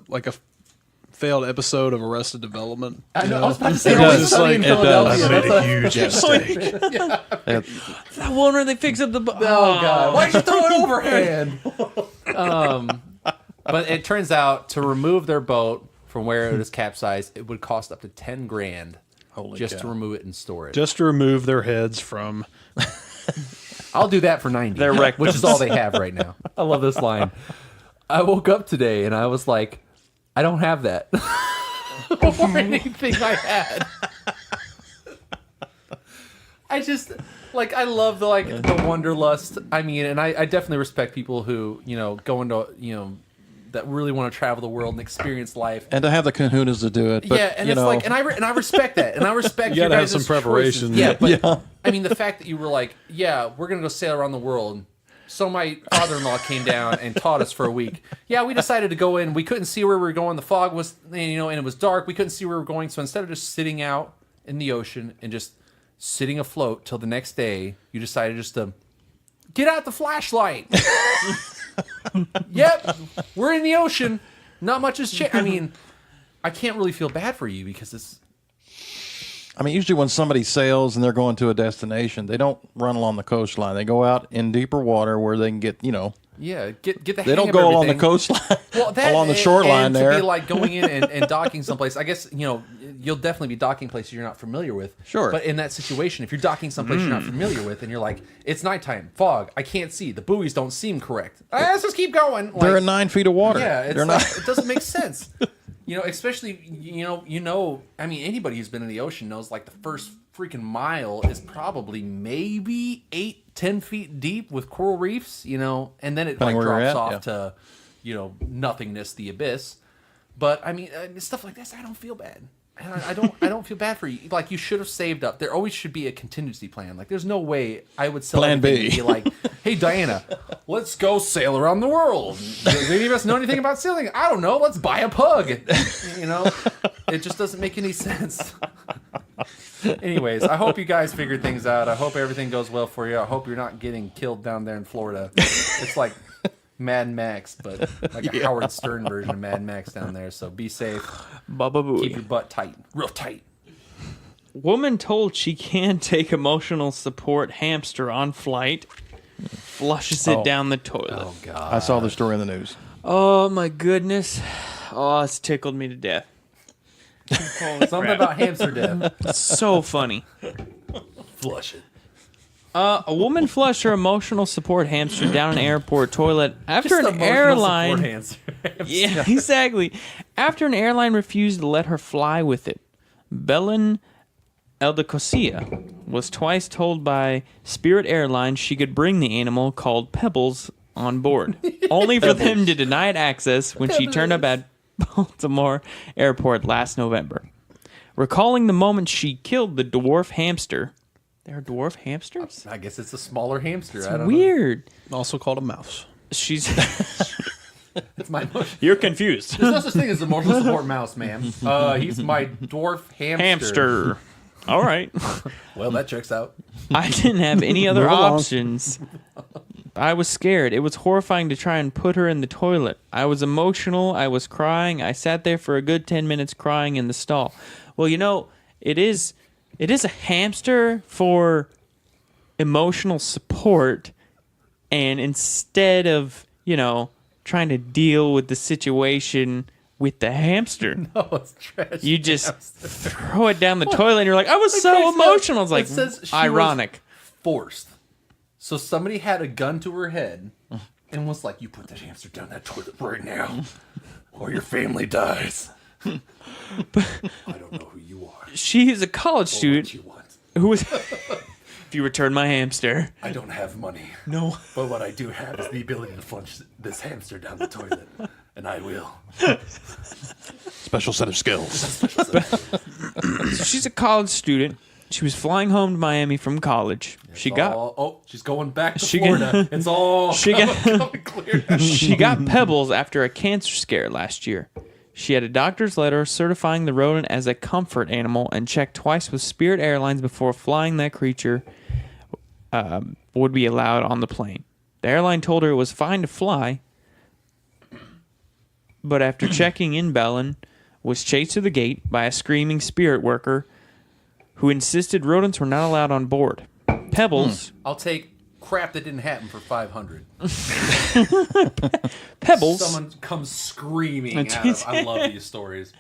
failed episode of Arrested Development. I know. I was about to say, It Always does. Sunny in It does. Philadelphia. I made a huge mistake. That one where they fix up the. Oh God! Why'd you throw it overhand? But it turns out to remove their boat from where it was capsized, it would cost up to $10,000 Holy just cow. to remove it and store it. Just to remove their heads from. I'll do that for 90. They're rectums. Which is all they have right now. I love this line. I woke up today and I was like, I don't have that. Or anything I had. I just I love the wanderlust. I mean, and I definitely respect people who, go into, that really want to travel the world and experience life. And to have the kahunas to do it. But, Yeah, and you it's know, like, and I respect that, and I respect You your gotta have guys' some preparation. choices. Yeah, but I mean, the fact that you were like, yeah, we're gonna go sail around the world. So my father-in-law came down and taught us for a week. Yeah, we decided to go in. We couldn't see where we were going. The fog was, and it was dark. We couldn't see where we were going. So instead of just sitting out in the ocean and just sitting afloat till the next day, you decided just to get out the flashlight. Yep, we're in the ocean. Not much has changed. I mean, I can't really feel bad for you because it's. I mean, usually when somebody sails and they're going to a destination, they don't run along the coastline. They go out in deeper water where they can get, Yeah, get the. they hang don't of go along the everything. coastline, Well, that, along the shoreline and there. to be like going in and docking someplace. I guess you'll definitely be docking places you're not familiar with. Sure. But in that situation, if you're docking someplace you're not familiar with, and you're like, it's nighttime, fog, I can't see, the buoys don't seem correct. Let's just keep going. They're Like, in 9 feet of water. yeah, it's they're like, not. it doesn't make sense. Especially I mean, anybody who's been in the ocean knows like the first freaking mile is probably maybe 8-10 feet deep with coral reefs, and then it like Depending where you're drops at, off to nothingness, the abyss. But I mean, stuff like this, I don't feel bad. I don't feel bad for you. Like, you should have saved up. There always should be a contingency plan. Like, there's no way I would sell Plan everything B. and be like, hey, Diana, let's go sail around the world. Does any of us know anything about sailing? I don't know. Let's buy a pug. It just doesn't make any sense. Anyways, I hope you guys figured things out. I hope everything goes well for you. I hope you're not getting killed down there in Florida. It's like Mad Max, but like a Howard Stern version of Mad Max down there. So be safe. Baba Booey. Keep your butt tight. Real tight. Woman told she can't take emotional support hamster on flight. Flushes it down the toilet. Oh, God. I saw the story in the news. Oh, my goodness. Oh, it's tickled me to death. Holy Something crap. about hamster death. It's so funny. Flush it. A woman flushed her emotional support hamster down an airport toilet after Just an emotional airline. support hamster. Yeah, exactly. After an airline refused to let her fly with it. Belen Eldecosia was twice told by Spirit Airlines she could bring the animal called Pebbles on board, only for them to deny it access when she turned up at Baltimore Airport last November. Recalling the moment she killed the dwarf hamster. There are dwarf hamsters? I guess it's a smaller hamster. I don't know. Weird. Also called a mouse. She's. It's my emotion. You're confused. There's no such thing as a emotional support mouse, ma'am. He's my dwarf hamster. Hamster. All right. Well, that checks out. I didn't have any other Move along. options. I was scared. It was horrifying to try and put her in the toilet. I was emotional. I was crying. I sat there for a good 10 minutes crying in the stall. Well, it is a hamster for emotional support, and instead of, trying to deal with the situation with the hamster, Oh, it's trash. you just throw it down the toilet and you're like, I was so cracks me up. emotional. It's like It says she ironic. Forced. So somebody had a gun to her head and was like, you put that hamster down that toilet right now or your family dies. I don't know who you are She is a college or what student you want. who was. If you return my hamster. I don't have money. No. But what I do have is the ability to flush this hamster down the toilet. And I will. Special set of skills. She's a college student. She was flying home to Miami from college. She's going back to She Florida. It's all She got- coming clear now. She got Pebbles after a cancer scare last year. She had a doctor's letter certifying the rodent as a comfort animal and checked twice with Spirit Airlines before flying that creature would be allowed on the plane. The airline told her it was fine to fly, but after checking in, Belen was chased to the gate by a screaming spirit worker who insisted rodents were not allowed on board. Pebbles, I'll take crap that didn't happen for $500. Pebbles, Someone comes screaming out of, I love these stories.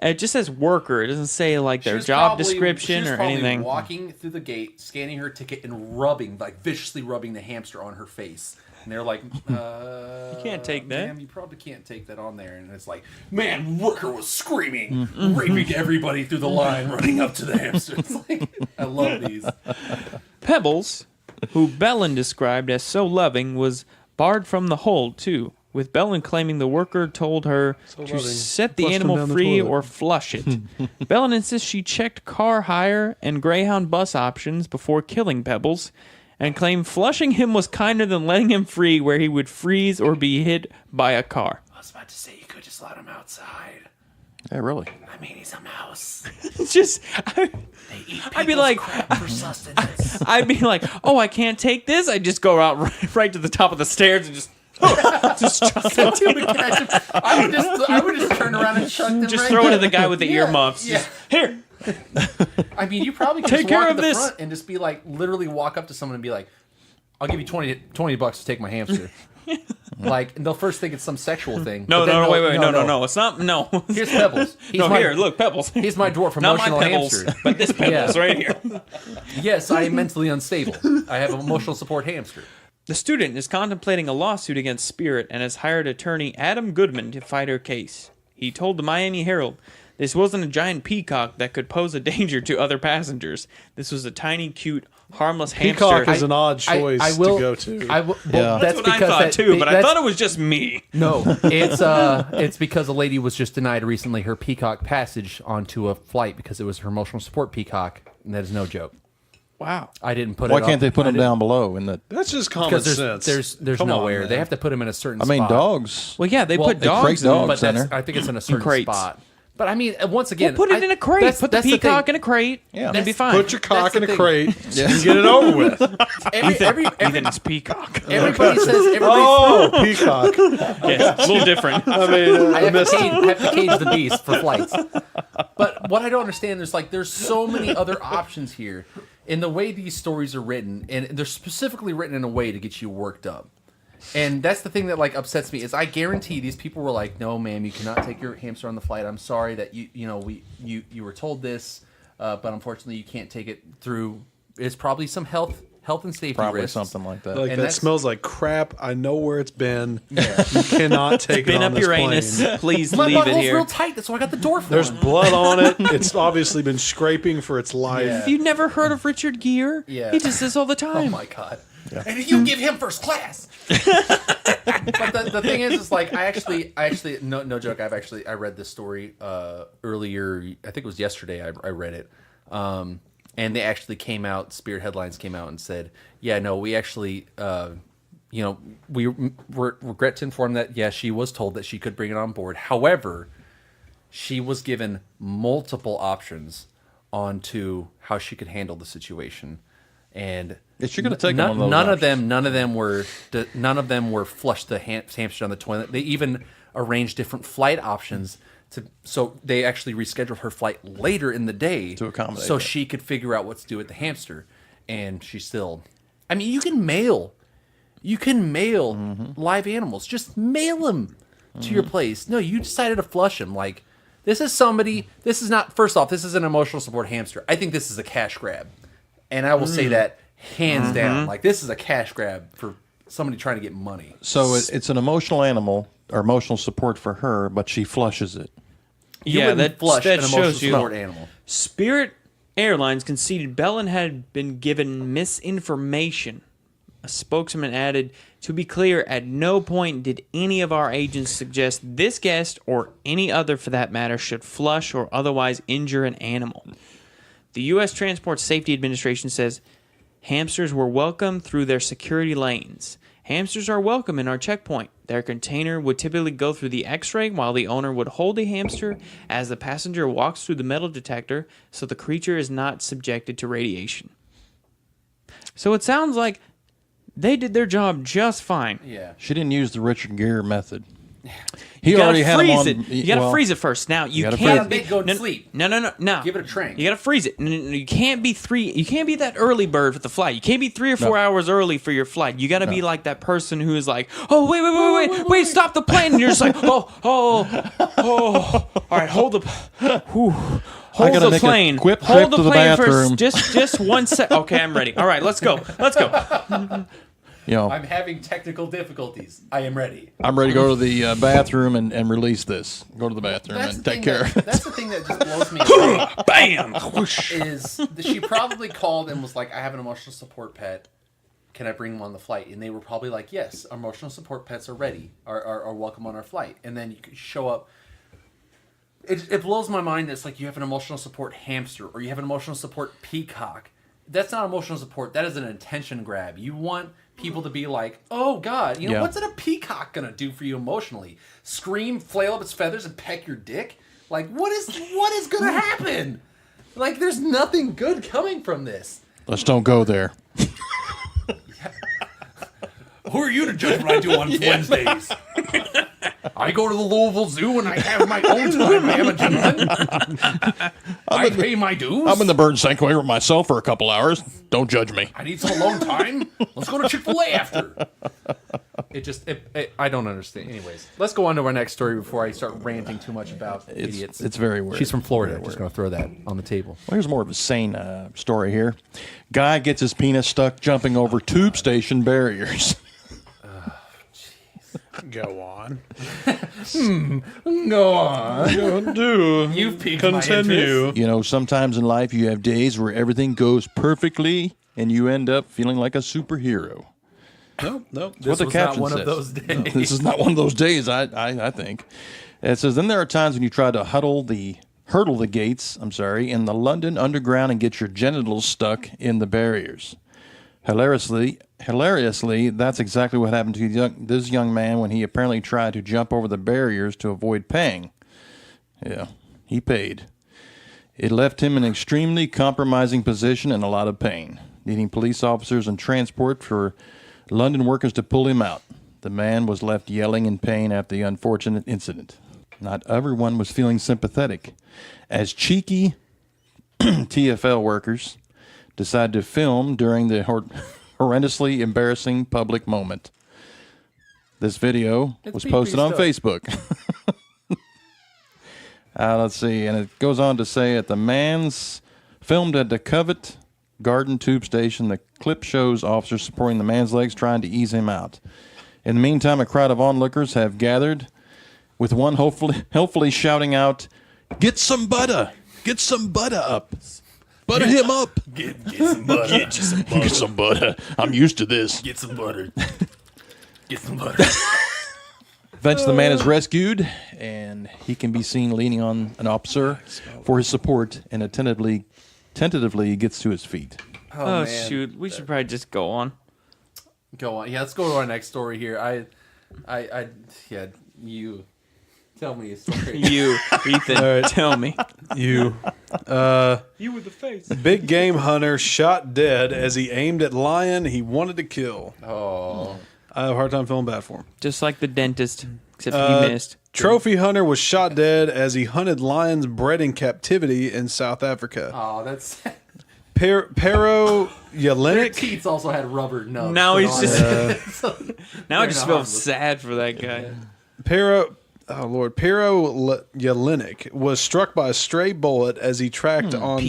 it just says worker. It doesn't say like She their was job probably- description she was or probably anything. walking through the gate, scanning her ticket, and viciously rubbing the hamster on her face. And they're like, you can't take that. Ma'am, you probably can't take that on there. And it's like, man, worker was screaming, raping everybody through the line, running up to the hamster. It's like, I love these. Pebbles, who Belen described as so loving, was barred from the hold, too. with Bellin claiming the worker told her to loving. set the Flushed him animal down the free toilet. or flush it. Bellin insists she checked car hire and Greyhound bus options before killing Pebbles, and claimed flushing him was kinder than letting him free where he would freeze or be hit by a car. I was about to say you could just let him outside. Yeah, really. I mean, he's a mouse. It's just... They eat I'd be like, crap for sustenance. I'd be like, oh, I can't take this. I just go out right to the top of the stairs and just I would just turn around and chuck them. just right throw it there. at the guy with the Yeah, earmuffs. yeah. Just, here. I mean, you probably could Take just care walk of to the this. front and just be like, literally walk up to someone and be like, "I'll give you $20 to take my hamster." Like, and they'll first think it's some sexual thing. No, but then no, they'll- wait, no. It's not. No. Here's Pebbles. He's No, my, here, look, Pebbles. He's my dwarf Not my emotional Pebbles, hamster. but this Pebbles Yeah. right here. Yes, I am mentally unstable. I have an emotional support hamster. The student is contemplating a lawsuit against Spirit and has hired attorney Adam Goodman to fight her case. He told the Miami Herald, "This wasn't a giant peacock that could pose a danger to other passengers. This was a tiny, cute, harmless Peacock hamster." is an odd choice I will, to go to. Well, Yeah. That's what I thought too, but I thought it was just me. No, it's because a lady was just denied recently her peacock passage onto a flight because it was her emotional support peacock, and that is no joke. Wow. I didn't put Why it. can't they put I them didn't- down below? In the, That's just common Because sense. there's Come on, nowhere. man. They have to put them in a certain I mean, spot. dogs. Well, yeah, they Well, put they dogs crate in dogs. but Center. I think it's in a certain crates. spot. But I mean, once again, Well, put it in a crate. Put the that's peacock thing. in a crate. Yeah. Then be fine. Put your cock That's in the a thing. crate and get it over with. Ethan, it's peacock. Everybody says everybody. Oh, peacock. Yes, a little different. I mean, I have to cage the beast for flights. But what I don't understand is there's so many other options here in the way these stories are written, and they're specifically written in a way to get you worked up. And that's the thing that upsets me is I guarantee these people were like, "No, ma'am, you cannot take your hamster on the flight. I'm sorry that you were told this, but unfortunately you can't take it through. It's probably some health and safety Probably risks. something like that. like And that that's- smells like crap. I know where it's been. You cannot take it Bin on up this your plane. anus. Please My leave it butthole's here. real tight. That's why I got the door for There's it. blood on it. It's obviously been scraping for its life. Yeah. Have you never heard of Richard Gere? Yeah. He does this all the Oh time. my god! And you give him first class. But the thing is I actually no joke. I read this story earlier. I think it was yesterday. I read it, and they actually came out. Spirit Headlines came out and said, "Yeah, no, we actually." We regret to inform that she was told that she could bring it on board. However, she was given multiple options onto how she could handle the situation, and Is she gonna take one of those none of them were flushed the hamster down the toilet. They even arranged different flight options so they actually rescheduled her flight later in the day To accommodate so that. she could figure out what to do with the hamster. And she still, I mean, you can mail live animals. Just mail them to your place. No, you decided to flush them. This is not, first off, this is an emotional support hamster. I think this is a cash grab. And I will say that hands down. This is a cash grab for somebody trying to get money. So it's an emotional animal or emotional support for her, but she flushes it. You Yeah, wouldn't that flush that an emotional shows you. support animal. Spirit Airlines conceded Bellin had been given misinformation. A spokesman added, "To be clear, at no point did any of our agents suggest this guest, or any other for that matter, should flush or otherwise injure an animal." The U.S. Transport Safety Administration says hamsters were welcome through their security lanes. Hamsters are welcome in our checkpoint. Their container would typically go through the x-ray while the owner would hold the hamster as the passenger walks through the metal detector so the creature is not subjected to radiation. So it sounds like they did their job just fine. Yeah. She didn't use the Richard Gere method. He You gotta already had him freeze on. it. You gotta freeze it first. Now you gotta can't freeze it. Go to sleep. No. Give it a trank. You gotta freeze it. You can't be You can't be that early bird for the flight. You can't be 3 or 4 hours early for your flight. You gotta be like that person who is like, "Oh wait, stop the plane!" And you're just like, "Oh, all right, hold the, whew, hold gotta the make a plane, quick hold trip the to the plane bathroom." for just 1 sec." Okay, I'm ready. All right, let's go. I'm having technical difficulties. I am ready. I'm ready to go to the bathroom and release this. Go to the bathroom and take care of it. That's the thing that just blows me away. Bam. Is that she probably called and was like, "I have an emotional support pet. can I bring them on the flight? And they were probably like, yes, emotional support pets are ready, are welcome on our flight. And then you could show up. It blows my mind that it's like you have an emotional support hamster or you have an emotional support peacock. That's not emotional support. That is an attention grab. You want people to be like, oh, God, you know, what's a peacock going to do for you emotionally? Scream, flail up its feathers, and peck your dick? Like, what is going to happen? Like, there's nothing good coming from this. Let's don't go there. Who are you to judge what I do on Wednesdays? I go to the Louisville Zoo and I have my own time, ma'am and gentlemen. I pay my dues. I'm in the bird sanctuary with myself for a couple hours. Don't judge me. I need some alone time. Let's go to Chick-fil-A after. I don't understand. Anyways, let's go on to our next story before I start ranting too much about idiots. It's very weird. She's from Florida. Just going to throw that on the table. Well, here's more of a sane story here. Guy gets his penis stuck jumping over tube station barriers. Go on. Go on. Do. You've piqued Continue. my interest. You know, sometimes in life you have days where everything goes perfectly and you end up feeling like a superhero. Nope. What This the was caption not one says. of those days. This is not one of those days, I think. It says, then there are times when you try to hurdle the gates, in the London Underground and get your genitals stuck in the barriers. Hilariously, that's exactly what happened to this young man when he apparently tried to jump over the barriers to avoid paying. Yeah, he paid. It left him in an extremely compromising position and a lot of pain, needing police officers and transport for London workers to pull him out. The man was left yelling in pain after the unfortunate incident. Not everyone was feeling sympathetic, as cheeky TfL workers decided to film during the horrendously embarrassing public moment. This video was posted on Facebook. Let's see, and it goes on to say that the man's filmed at the Covent Garden tube station. The clip shows officers supporting the man's legs trying to ease him out. In the meantime, a crowd of onlookers have gathered, with one hopefully shouting out, "Get some butter! Get some butter up! Butter him up! Get some butter. Get some butter! I'm used to this." Get some butter. Get some butter. Eventually, the man is rescued, and he can be seen leaning on an officer for his support, and tentatively gets to his feet. Oh, man. shoot. We should probably just go on. Go on. Yeah, let's go to our next story here. You tell me a story. You, Ethan, right. tell me. You. You with the face. Big game hunter shot dead as he aimed at lion he wanted to kill. Oh. I have a hard time feeling bad for him. Just like the dentist, except he missed. Trophy hunter was shot dead as he hunted lions bred in captivity in South Africa. Oh, that's... Pero Their Yelenic. teeth also had rubber nubs. Now put he's on just. it. Now I just feel harmless. sad for that guy. Pero Yelenic was struck by a stray bullet as he tracked on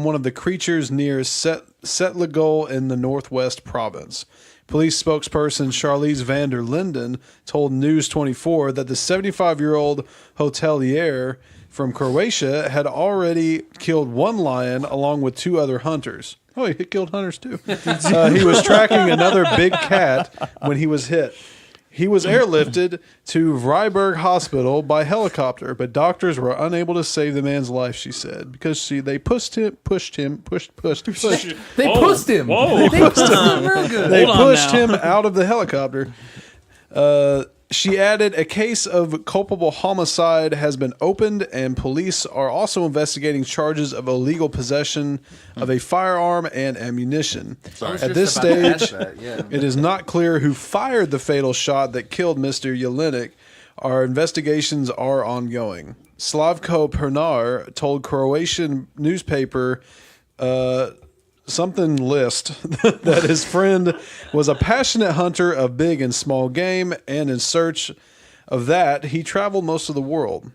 one of the creatures near Setlegol in the Northwest Province. Police spokesperson Charlize van der Linden told News 24 that the 75-year-old hotelier from Croatia had already killed one lion along with two other hunters. Oh, he killed hunters too. He was tracking another big cat when he was hit. He was airlifted to Vryburg Hospital by helicopter, but doctors were unable to save the man's life, she said, because they pushed him. They pushed him. Whoa. They pushed him real good. They Hold on pushed now. him out of the helicopter. She added, a case of culpable homicide has been opened, and police are also investigating charges of illegal possession of a firearm and ammunition. At this stage, it is not clear who fired the fatal shot that killed Mr. Jelinek. Our investigations are ongoing. Slavko Pernar told Croatian newspaper something list that his friend was a passionate hunter of big and small game, and in search of that, he traveled most of the world.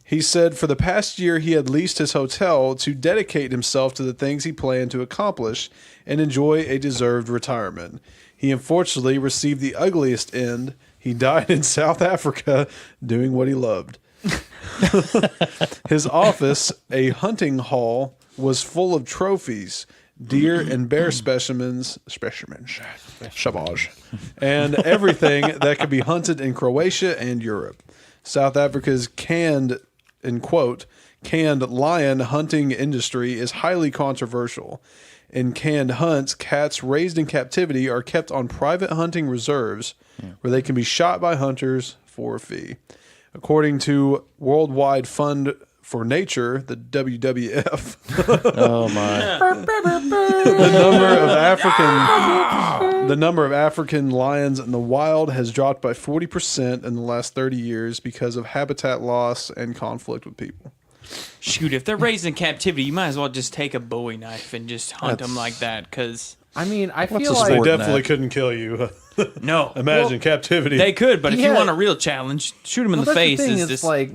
He said for the past year he had leased his hotel to dedicate himself to the things he planned to accomplish and enjoy a deserved retirement. He unfortunately received the ugliest end. He died in South Africa doing what he loved. His office, a hunting hall, was full of trophies, deer and bear specimens, shavage, and everything that could be hunted in Croatia and Europe. South Africa's canned lion hunting industry is highly controversial. In canned hunts, cats raised in captivity are kept on private hunting reserves where they can be shot by hunters for a fee. According to Worldwide Fund for Nature, the WWF, Oh my! the number of African lions in the wild has dropped by 40% in the last 30 years because of habitat loss and conflict with people. Shoot, if they're raised in captivity, you might as well just take a Bowie knife and just hunt them like that. Because I mean, I What's feel a like They sport? definitely that. couldn't kill you. no, Imagine captivity. they could. But if you Yeah. want a real challenge, shoot them in the that's face. The thing is is just like,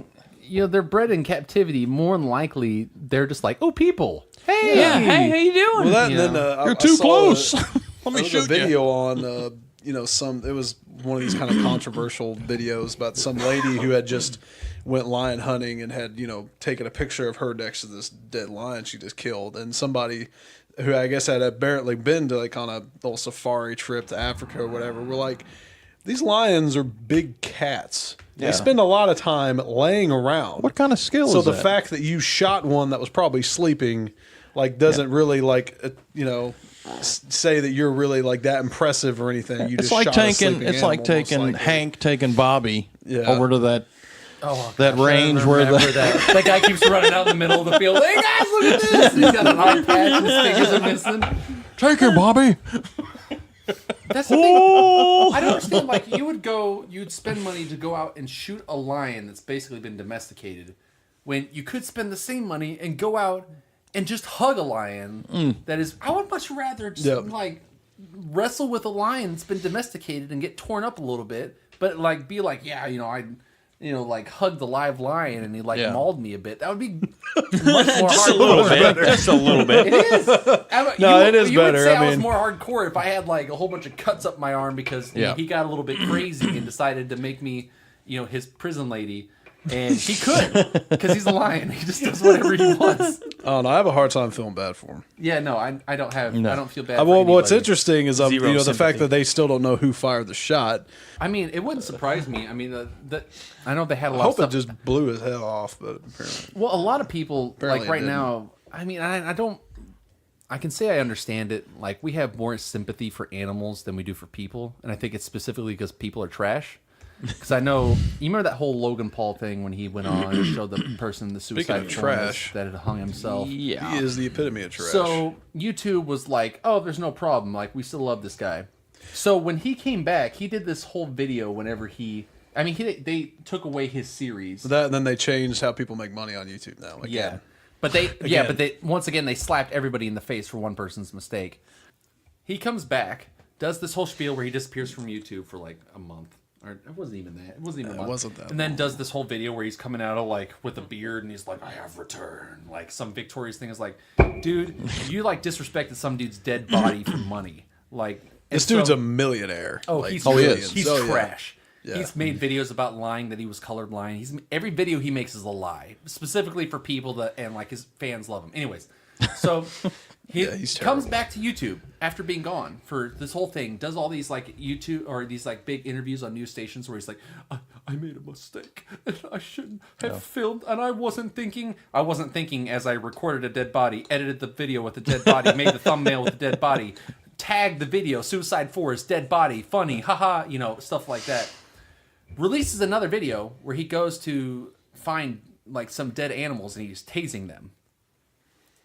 they're bred in captivity. More than likely, they're just like, oh, people. Hey, yeah. Hey, how you doing? Well, that Yeah. and then You're I too saw close. A, Let me there was a shoot you. video on it was one of these kind of controversial videos about some lady who had just went lion hunting and had taken a picture of her next to this dead lion she just killed, and somebody who I guess had apparently been to like on a little safari trip to Africa or whatever were like, these lions are big cats. Yeah. They spend a lot of time laying around. What kind of skill So is the that? fact that you shot one that was probably sleeping, like, doesn't really say that you're really like that impressive or anything. You It's just like shot a taking sleeping it's like animal, most taking likely. Hank taking Bobby Yeah. over to that that range I where remember the that guy keeps running out in the middle of the field. Hey guys, look at this! And he's got an eye patch and his fingers are missing. take her, Bobby. That's the thing. I don't understand. Like, you'd spend money to go out and shoot a lion that's basically been domesticated, when you could spend the same money and go out and just hug a lion. That is, I would much rather just like wrestle with a lion that's been domesticated and get torn up a little bit, but like be like, yeah, like hug the live lion and he mauled me a bit. That would be much more just a hardcore. little bit. Just a little bit. It is. No, it is you better. Would say I I was mean- more hardcore if I had like a whole bunch of cuts up my arm because he got a little bit crazy and decided to make me, his prison lady. And he could, because he's a lion. He just does whatever he wants. Oh no, I have a hard time feeling bad for him. Yeah, no, I don't have. I don't feel bad. Well, for what's anybody. interesting is Zero the fact sympathy. that they still don't know who fired the shot. I mean, it wouldn't surprise me. I mean, I know they had a I lot hope of it stuff. just blew his head off, but apparently. Well, a lot of people Apparently like right it didn't. now. I mean, I don't. I can say I understand it. Like, we have more sympathy for animals than we do for people, and I think it's specifically because people are trash. Because I know, you remember that whole Logan Paul thing when he went on and showed the person the Speaking suicide of forms trash. that had hung himself. Yeah. He is the epitome of trash. So YouTube was like, "Oh, there's no problem. Like, we still love this guy." So when he came back, he did this whole video. Whenever they took away his series. that, and then they changed how people make money on YouTube now. Yeah, but they once again they slapped everybody in the face for one person's mistake. He comes back, does this whole spiel where he disappears from YouTube for like a month. Or it wasn't even that. It wasn't even a month. wasn't that And then does this whole video where he's coming out of like with a beard and he's like, "I have returned." Like some victorious thing is like, dude, you like disrespected some dude's dead body for money. Like This and dude's so- a millionaire. Oh, Like, he's he is. millions. He's Oh, yeah. trash. Yeah. He's made videos about lying that he was colorblind. Every video he makes is a lie, specifically for people that and like his fans love him. Anyways, so he he's comes terrible. back to YouTube after being gone for this whole thing. Does all these like YouTube or these like big interviews on news stations where he's like, I made a mistake and I shouldn't have filmed, and I wasn't thinking as I recorded a dead body, edited the video with the dead body, made the thumbnail with the dead body, tagged the video, Suicide Forest, dead body, funny, haha, stuff like that. Releases another video where he goes to find like some dead animals and he's tasing them.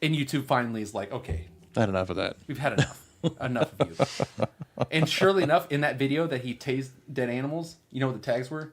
And YouTube finally is like, okay, Not enough of that. we've had enough. Enough of you. And surely enough, in that video that he tased dead animals, you know what the tags were?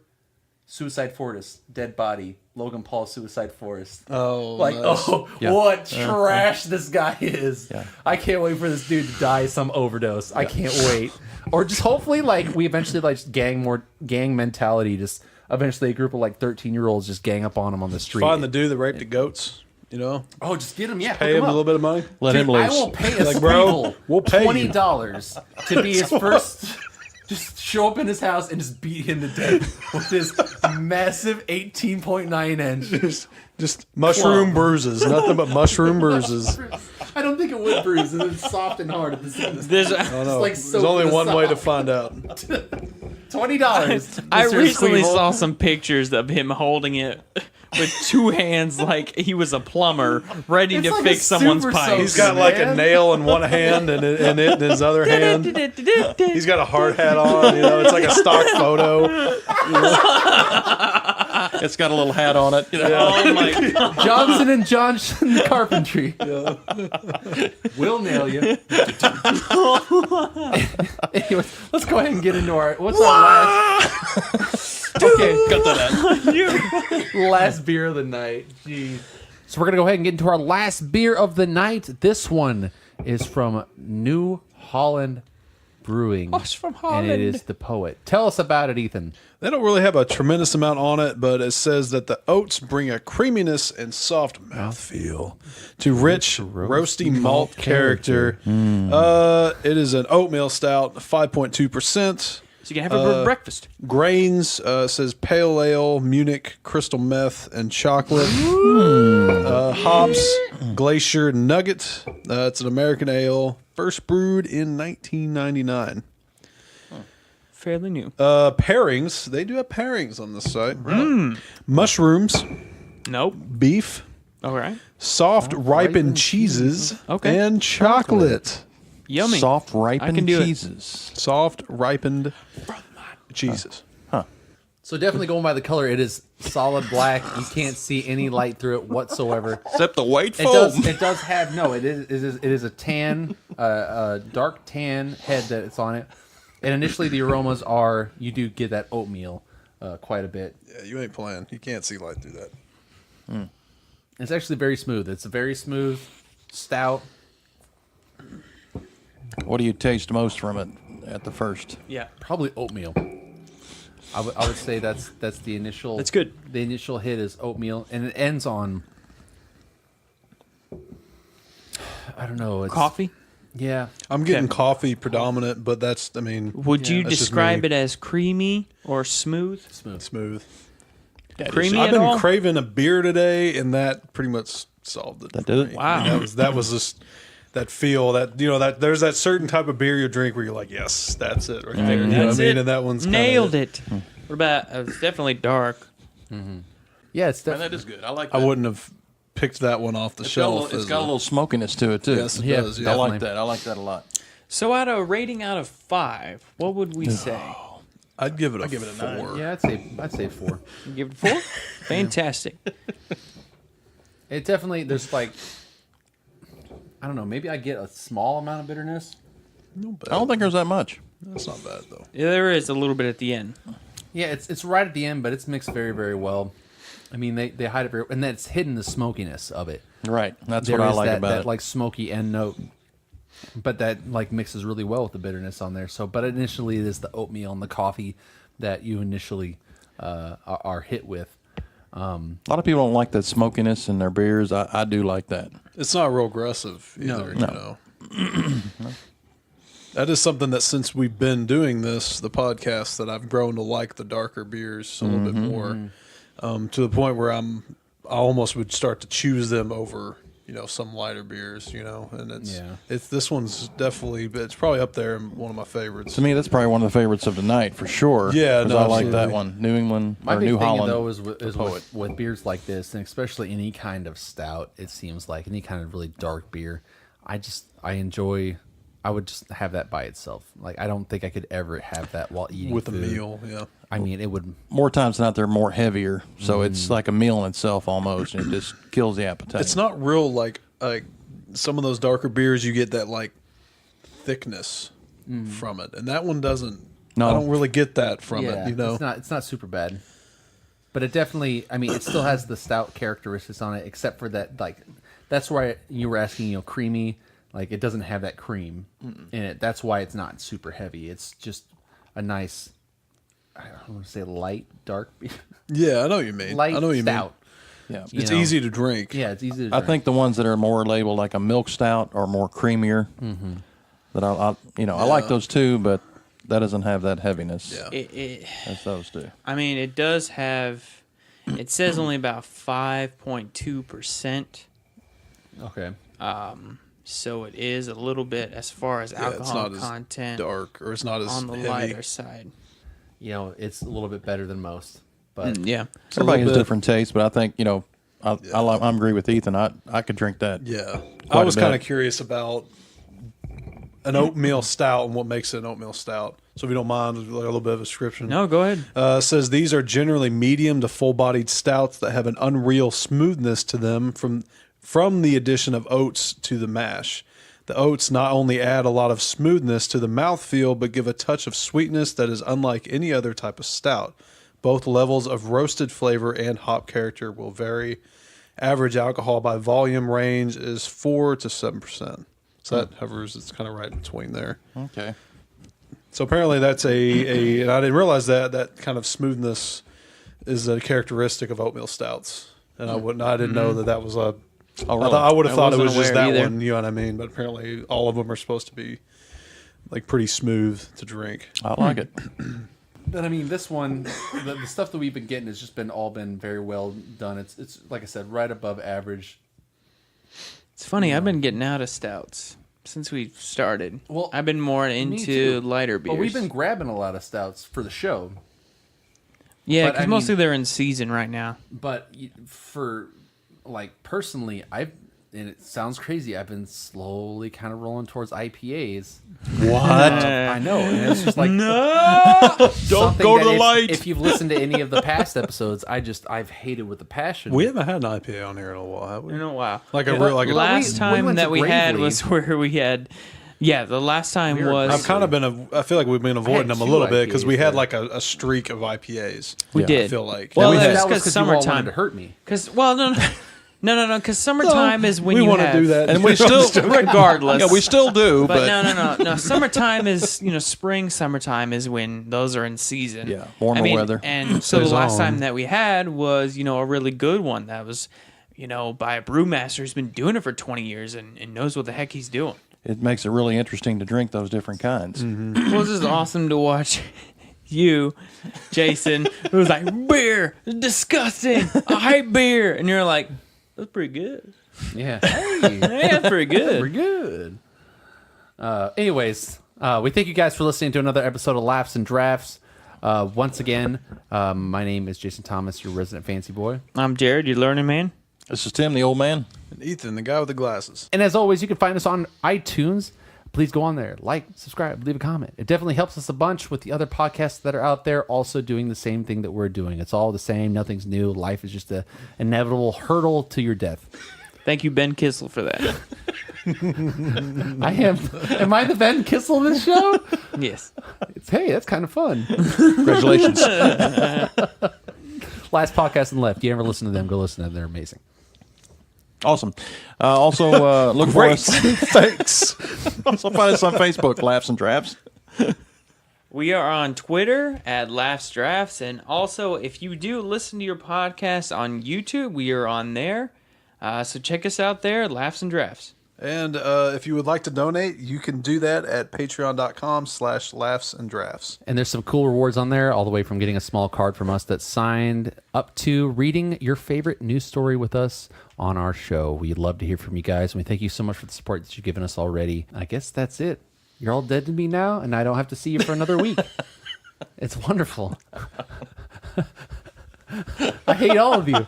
Suicide Forest, dead body, Logan Paul, Suicide Forest. Oh, Like, nice. what trash this guy is. Yeah. I can't wait for this dude to die some overdose. I can't wait. Or just hopefully, like, we eventually, like, gang mentality, just eventually a group of, like, 13-year-olds just gang up on him on the street. Find the dude that raped the goats. Oh, just get him, yeah. Pay hook him a up. little bit of money. Let Dude, him loose. I will pay a Like, bro, Squeeble we'll pay you. $20 to be his first just show up in his house and just beat him to death with this massive 18.9 inch. Just mushroom bruises, nothing but mushroom bruises. I don't think it would bruise. It's soft and hard at the same time. There's Oh, no. like There's soap only in the one way to sock. find out. $20. I Mr. recently Squeeble. saw some pictures of him holding it with two hands like he was a plumber ready It's to like fix a someone's super pipe. soaker. He's got like a Man. nail in one hand and it in his other hand. He's got a hard hat on. You know, it's like a stock photo. It's got a little hat on it. You know? Oh my god. Johnson and Johnson Carpentry. We'll nail you. Anyways, let's go ahead and get into our what's our last okay, Cut that out. last beer of the night. Jeez. So we're gonna go ahead and get into our last beer of the night. This one is from New Holland Brewing. Oh, it's from And it Holland. is the Poet. Tell us about it, Ethan. They don't really have a tremendous amount on it, but it says that the oats bring a creaminess and soft mouthfeel to rich, roasty malt character. It is an oatmeal stout, 5.2%. So you can have it for breakfast. Grains says pale ale, Munich, crystal meth, and chocolate. Hops, Glacier Nugget. It's an American ale, first brewed in 1999. Fairly new. Pairings. They do have pairings on this site. Mushrooms, Nope. beef, All right. soft ripened cheeses, Okay. and chocolate. Yummy. Soft I ripened can do it. cheeses. Soft ripened cheeses. So definitely going by the color, it is solid black. You can't see any light through it whatsoever. Except the white It foam. does. It does have no. It is a tan, dark tan head that it's on it. And initially, the aromas are you do get that oatmeal quite a bit. Yeah, you ain't playing. You can't see light through that. It's actually very smooth. It's a very smooth stout. What do you taste most from it at the first? Yeah. Probably oatmeal. I would say that's the initial. That's good. The initial hit is oatmeal, and it ends on. I don't know. It's, Coffee. Yeah. I'm getting coffee predominant, but that's, I mean, Would you that's just describe me. it as creamy or smooth? Smooth. Creamy I've at been all? craving a beer today, and that pretty much solved it. That for did it? me. Wow. I mean, that was just that feel that that there's that certain type of beer you drink where you're like, yes, that's it right there. You know what I That's mean? it. And that one's kinda Nailed it. What about? It's definitely dark. Yeah. It's Man, definitely. that is good. I like I that. wouldn't have picked that one off the shelf. It's as got a little smokiness to it, too. Yes, it Yeah, does. I Yeah. definitely. like that. I like that a lot. So, out of a rating out of 5, what would we say? I'd give it a 4. Yeah, I'd say 4. You give it 4? Fantastic. It definitely there's like I don't know, maybe I get a small amount of bitterness. No bad. I don't think there's that much. That's not bad though. Yeah, there is a little bit at the end. Yeah, it's right at the end, but it's mixed very, very well. I mean they hide it very and that's hidden the smokiness of it. Right. That's There what I is like that, about that it. like smoky end note. But that like mixes really well with the bitterness on there. So but initially it is the oatmeal and the coffee that you initially are hit with. A lot of people don't like that smokiness in their beers. I do like that. It's not real aggressive either. You know. That is something that since we've been doing this, the podcast, that I've grown to like the darker beers a little bit more, to the point where I almost would start to choose them over some lighter beers. And it's this one's definitely, it's probably up there and one of my favorites. To me, that's probably one of the favorites of the night for sure. Yeah, 'cause no, I like that absolutely. one. New England My or big New thing Holland. though is with beers like this, and especially any kind of stout, it seems like any kind of really dark beer, I enjoy. I would just have that by itself. Like I don't think I could ever have that while eating with a food. meal. Yeah. I mean, it would. More times than not, they're more heavier, so it's like a meal in itself almost, and it just kills the appetite. It's not real like some of those darker beers. You get that like thickness from it, and that one doesn't. No. I don't really get that from Yeah, it. it's not super bad, but it definitely. I mean, it still has the stout characteristics on it, except for that. Like that's why you were asking. Creamy. Like it doesn't have that cream in it. That's why it's not super heavy. It's just a nice. I don't want to say light dark beer. Yeah, I know what you mean. Light I know what you stout. Yeah. You It's know? easy to drink. Yeah, it's easy to I drink. think the ones that are more labeled like a milk stout are more creamier. That I like those too, but that doesn't have that heaviness Yeah. as those do. I mean, it does have. It says only about 5.2%. Okay. So it is a little bit as far as Yeah, it's alcohol not content as dark, or it's not as on the heavy. lighter side. You know, it's a little bit better than most. But Yeah. Everybody has bit- different tastes, but I think I agree with Ethan. I could drink that. Yeah, Quite I a was bit. kind of curious about an oatmeal stout and what makes it an oatmeal stout. So if you don't mind, a little bit of a description. No, go ahead. It says these are generally medium to full-bodied stouts that have an unreal smoothness to them from the addition of oats to the mash. The oats not only add a lot of smoothness to the mouthfeel, but give a touch of sweetness that is unlike any other type of stout. Both levels of roasted flavor and hop character will vary. Average alcohol by volume range is 4 to 7%. So that hovers, it's kind of right in between there. Okay. So apparently that's and I didn't realize that kind of smoothness is a characteristic of oatmeal stouts. And I didn't know that was a, Oh, really? I would have I thought it wasn't was just aware that either. one, you know what I mean? But apparently all of them are supposed to be like pretty smooth to drink. I like it. But I mean, this one, the stuff that we've been getting has just been very well done. It's like I said, right above average. It's funny. I've been getting out of stouts since we started. Well, I've been more Me into too. lighter beers. Well, we've been grabbing a lot of stouts for the show, yeah, but I because mean- mostly they're in season right now. but for like personally, and it sounds crazy, I've been slowly kind of rolling towards IPAs. What? I know, and it's just like Don't go to the light. If you've listened to any of the past episodes, I've hated with a passion. We haven't had an IPA on here in a while, have we? In a while. Like a real, like a, Last we time went that to we had Gravely. was where we had. Yeah, the last time were was. I've kind of been, I feel like we've been avoiding them a two little bit because we IPAs had there. like a streak of IPAs. We I did. feel like. Well, that that's was because you all wanted summertime. to hurt me. Because no. Because summertime is when we you want to have, do that. And we still, regardless. yeah, we still do, But no. Summertime is spring. Summertime is when those are in season. Yeah, warmer weather. And so the last Saison. time that we had was a really good one that was by a brewmaster who's been doing it for 20 years and knows what the heck he's doing. it makes it really interesting to drink those different kinds. Well, this is awesome to watch. You, Jason, who's like, beer, disgusting. I hate beer, and you're like, that's pretty good. Yeah, hey, Yeah, that's pretty good. we're good. Anyways, we thank you guys for listening to another episode of Laughs and Drafts. Once again, my name is Jason Thomas, your resident fancy boy. I'm Jared. You learning, man? This is Tim, the old man. And Ethan, the guy with the glasses. And as always, you can find us on iTunes. Please go on there, like, subscribe, leave a comment. It definitely helps us a bunch with the other podcasts that are out there also doing the same thing that we're doing. It's all the same. Nothing's new. Life is just an inevitable hurdle to your death. Thank you, Ben Kissel, for that. I am. Am I the Ben Kissel of this show? Yes. Hey, that's kind of fun. Congratulations. Last podcast on the left. You ever listen to them? Go listen to them. They're amazing. Awesome. Also, look for us. Thanks. Also, find us on Facebook, Laughs and Drafts. We are on Twitter at Laughs Drafts, and also if you do listen to your podcast on YouTube, we are on there. So check us out there, Laughs and Drafts. And if you would like to donate, you can do that at patreon.com/laughsanddrafts. And there's some cool rewards on there, all the way from getting a small card from us that's signed up to reading your favorite news story with us on our show. We'd love to hear from you guys, and we thank you so much for the support that you've given us already. I guess that's it. You're all dead to me now, and I don't have to see you for another week. It's wonderful. I hate all of you.